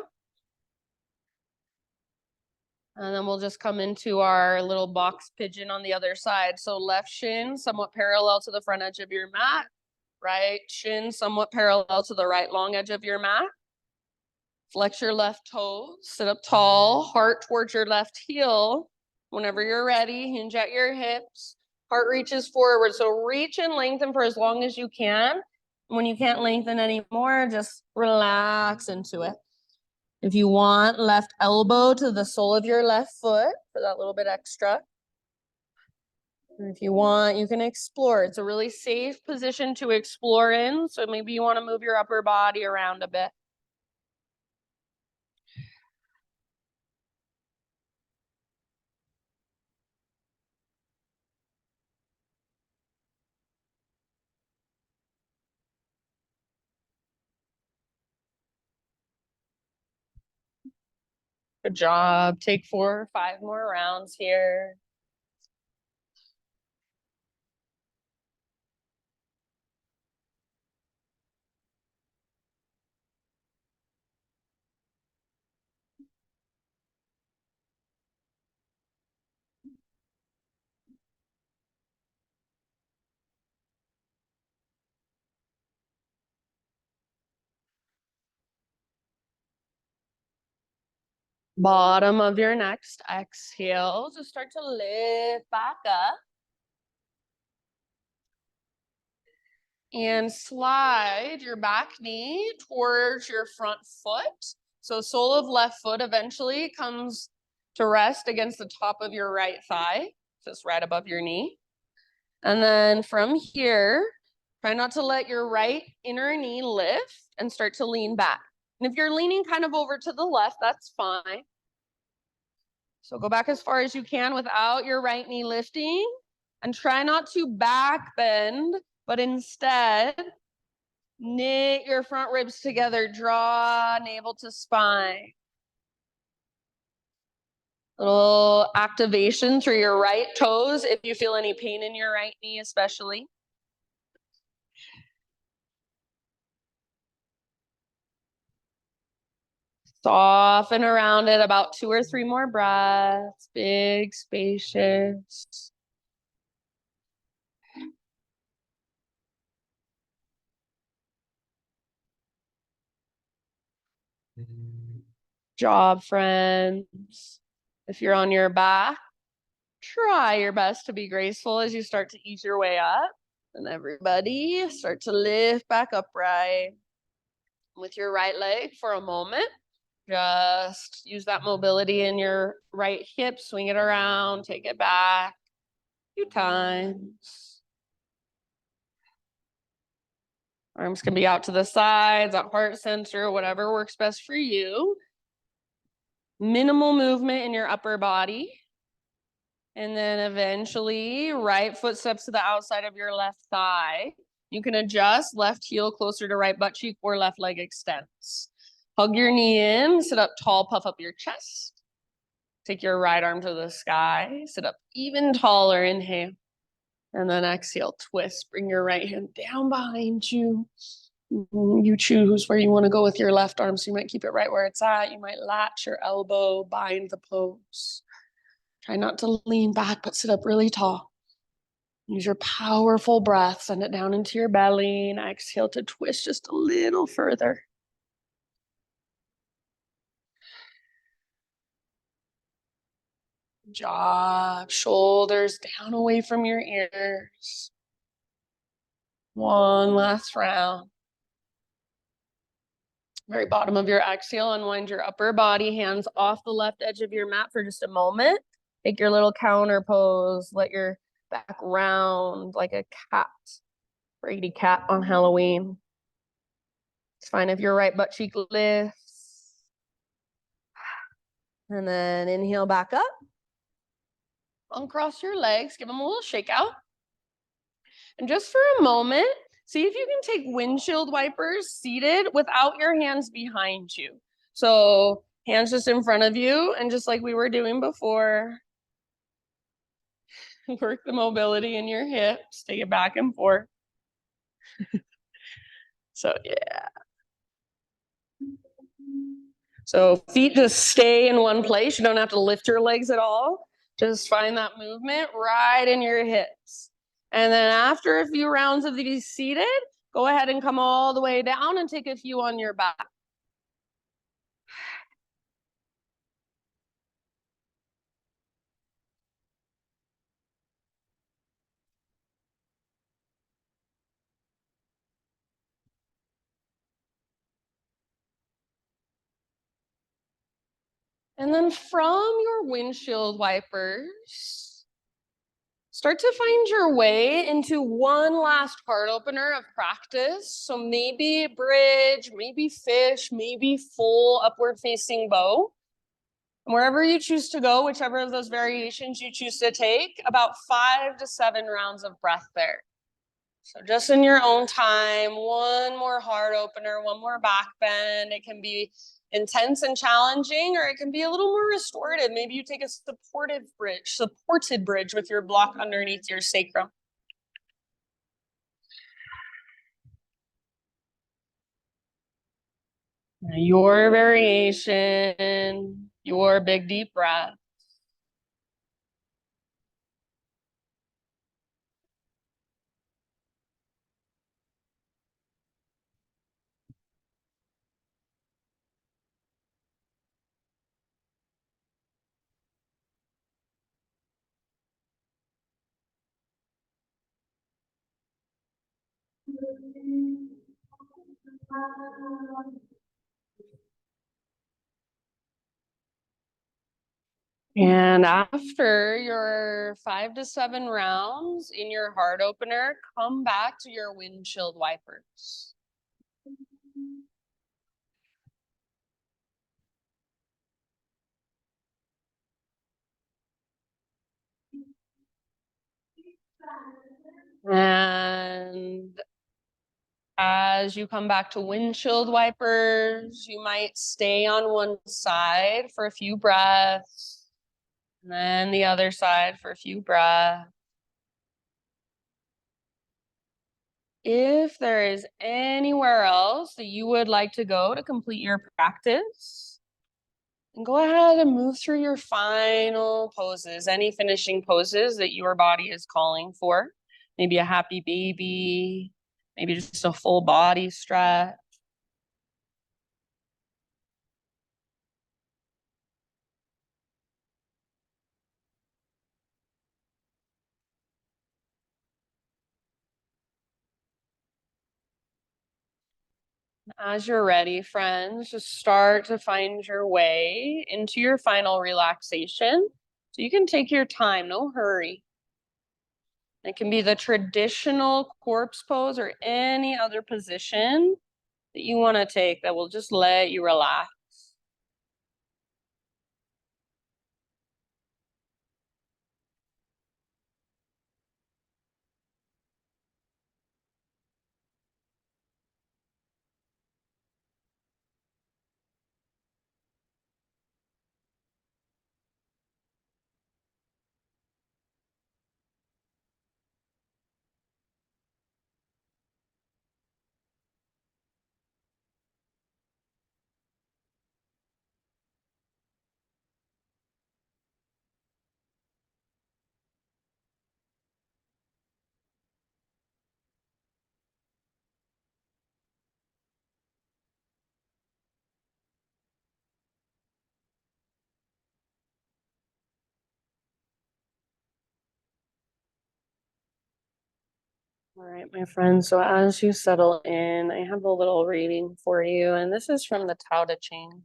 And then we'll just come into our little box pigeon on the other side. So left shin somewhat parallel to the front edge of your mat. Right shin somewhat parallel to the right long edge of your mat. Flex your left toes, sit up tall, heart towards your left heel. Whenever you're ready, hinge at your hips. Heart reaches forward. So reach and lengthen for as long as you can. When you can't lengthen anymore, just relax into it. If you want, left elbow to the sole of your left foot for that little bit extra. And if you want, you can explore. It's a really safe position to explore in. So maybe you want to move your upper body around a bit. Good job. Take 4 or 5 more rounds here. Bottom of your next exhale, just start to lift back up. And slide your back knee towards your front foot. So sole of left foot eventually comes to rest against the top of your right thigh, just right above your knee. And then from here, try not to let your right inner knee lift and start to lean back. And if you're leaning kind of over to the left, that's fine. So go back as far as you can without your right knee lifting, and try not to back bend, but instead knit your front ribs together, draw navel to spine. Little activation through your right toes if you feel any pain in your right knee especially. Soften around it, about 2 or 3 more breaths, big, spacious. Job, friends. If you're on your back, try your best to be graceful as you start to ease your way up. And everybody start to lift back upright. With your right leg for a moment. Just use that mobility in your right hip, swing it around, take it back a few times. Arms can be out to the sides, at heart center, whatever works best for you. Minimal movement in your upper body. And then eventually, right foot steps to the outside of your left thigh. You can adjust left heel closer to right butt cheek or left leg extends. Hug your knee in, sit up tall, puff up your chest. Take your right arm to the sky, sit up even taller, inhale. And then exhale, twist. Bring your right hand down behind you. You choose where you want to go with your left arm. So you might keep it right where it's at. You might latch your elbow, bind the pose. Try not to lean back, but sit up really tall. Use your powerful breath. Send it down into your belly and exhale to twist just a little further. Good job. Shoulders down away from your ears. One last round. Very bottom of your exhale, unwind your upper body, hands off the left edge of your mat for just a moment. Take your little counter pose. Let your back round like a cat, Brady cat on Halloween. It's fine if your right butt cheek lifts. And then inhale back up. Uncross your legs, give them a little shake out. And just for a moment, see if you can take windshield wipers seated without your hands behind you. So hands just in front of you, and just like we were doing before, work the mobility in your hips, take it back and forth. So yeah. So feet just stay in one place. You don't have to lift your legs at all. Just find that movement right in your hips. And then after a few rounds of these seated, go ahead and come all the way down and take a few on your back. And then from your windshield wipers, start to find your way into one last heart opener of practice. So maybe bridge, maybe fish, maybe full upward facing bow. And wherever you choose to go, whichever of those variations you choose to take, about 5 to 7 rounds of breath there. So just in your own time, one more heart opener, one more back bend. It can be intense and challenging, or it can be a little more restorative. Maybe you take a supported bridge with your block underneath your sacrum. Your variation, your big deep breath. And after your 5 to 7 rounds in your heart opener, come back to your windshield wipers. And as you come back to windshield wipers, you might stay on one side for a few breaths, and then the other side for a few breaths. If there is anywhere else that you would like to go to complete your practice, and go ahead and move through your final poses, any finishing poses that your body is calling for. Maybe a happy baby, maybe just a full body stretch. As you're ready, friends, just start to find your way into your final relaxation. So you can take your time, no hurry. It can be the traditional corpse pose or any other position that you want to take that will just let you relax. All right, my friends. So as you settle in, I have a little reading for you, and this is from the Tao Te Ching.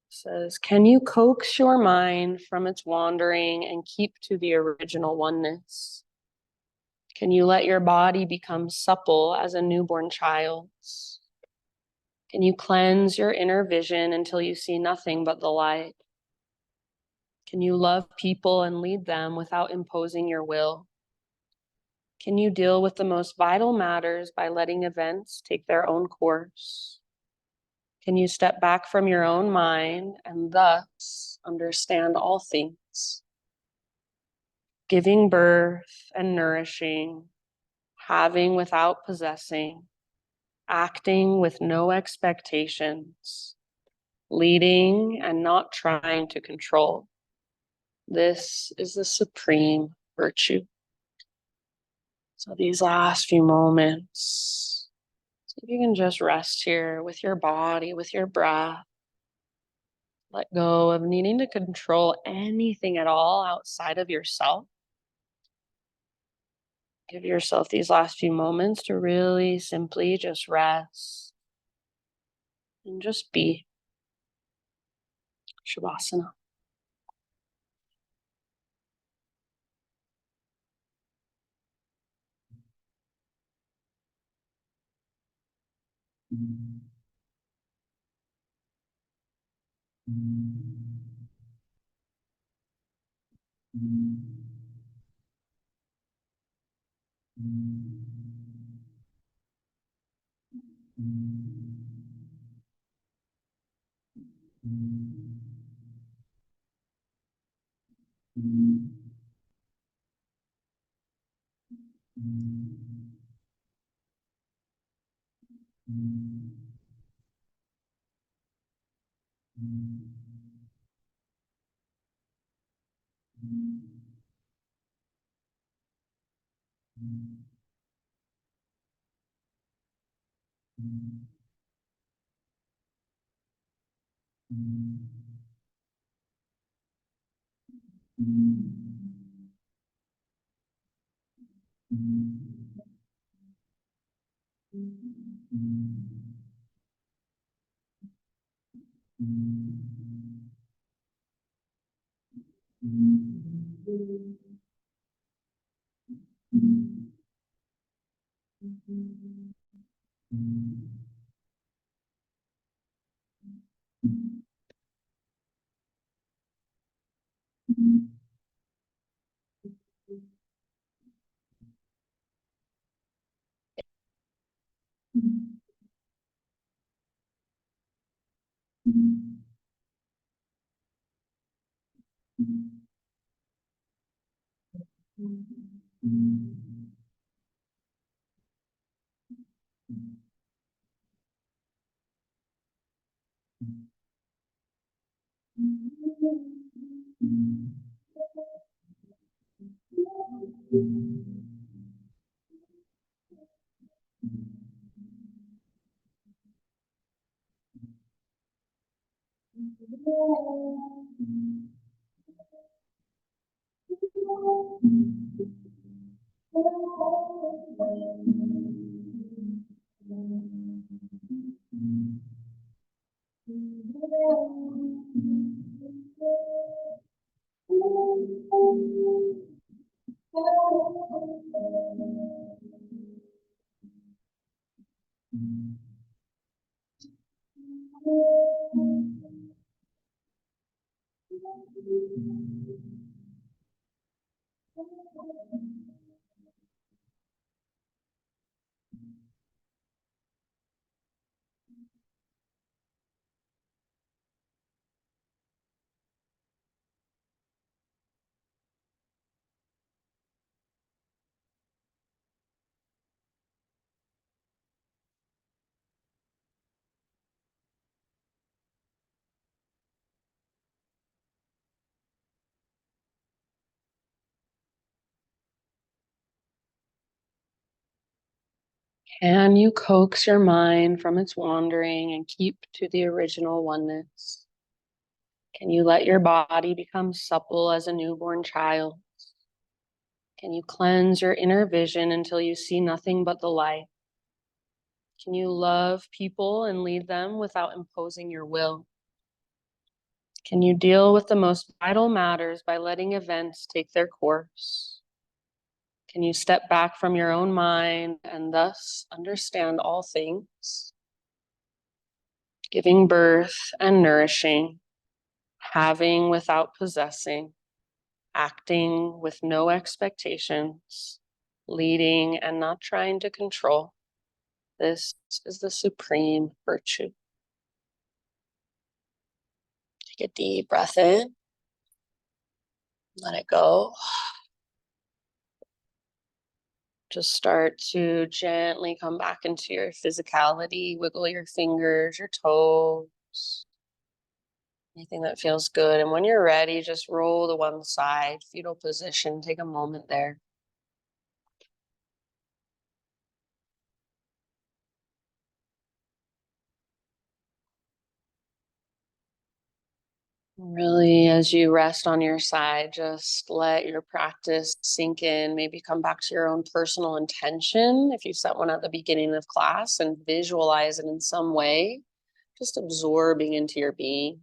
It says, can you coax your mind from its wandering and keep to the original oneness? Can you let your body become supple as a newborn child's? Can you cleanse your inner vision until you see nothing but the light? Can you love people and lead them without imposing your will? Can you deal with the most vital matters by letting events take their own course? Can you step back from your own mind and thus understand all things? Giving birth and nourishing, having without possessing, acting with no expectations, leading and not trying to control. This is the supreme virtue. So these last few moments, see if you can just rest here with your body, with your breath. Let go of needing to control anything at all outside of yourself. Give yourself these last few moments to really simply just rest and just be. Shavasana. Can you coax your mind from its wandering and keep to the original oneness? Can you let your body become supple as a newborn child? Can you cleanse your inner vision until you see nothing but the light? Can you love people and lead them without imposing your will? Can you deal with the most vital matters by letting events take their course? Can you step back from your own mind and thus understand all things? Giving birth and nourishing, having without possessing, acting with no expectations, leading and not trying to control. This is the supreme virtue. Take a deep breath in. Let it go. Just start to gently come back into your physicality. Wiggle your fingers, your toes, anything that feels good. And when you're ready, just roll to one side, fetal position. Take a moment there. Really, as you rest on your side, just let your practice sink in. Maybe come back to your own personal intention. If you set one at the beginning of class, and visualize it in some way, just absorbing into your being.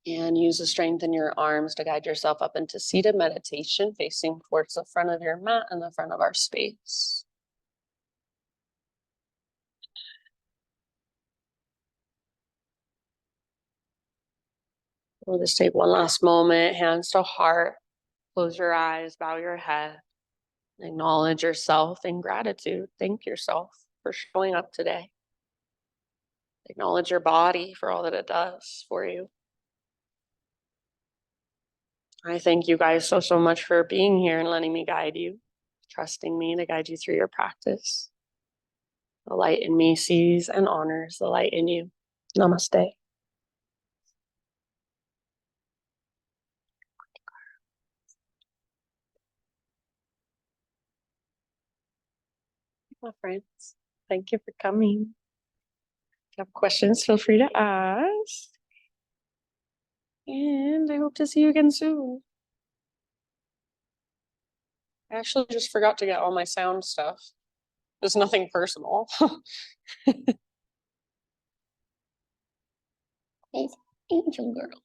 And use the strength in your arms to guide yourself up into seated meditation, facing towards the front of your mat and the front of our space. We'll just take one last moment, hands to heart, close your eyes, bow your head, acknowledge yourself in gratitude. Thank yourself for showing up today. Acknowledge your body for all that it does for you. I thank you guys so much for being here and letting me guide you, trusting me to guide you through your practice. The light in me sees and honors the light in you. Namaste. My friends, thank you for coming. If you have questions, feel free to ask. And I hope to see you again soon. I actually just forgot to get all my sound stuff. There's nothing personal. Angel girl.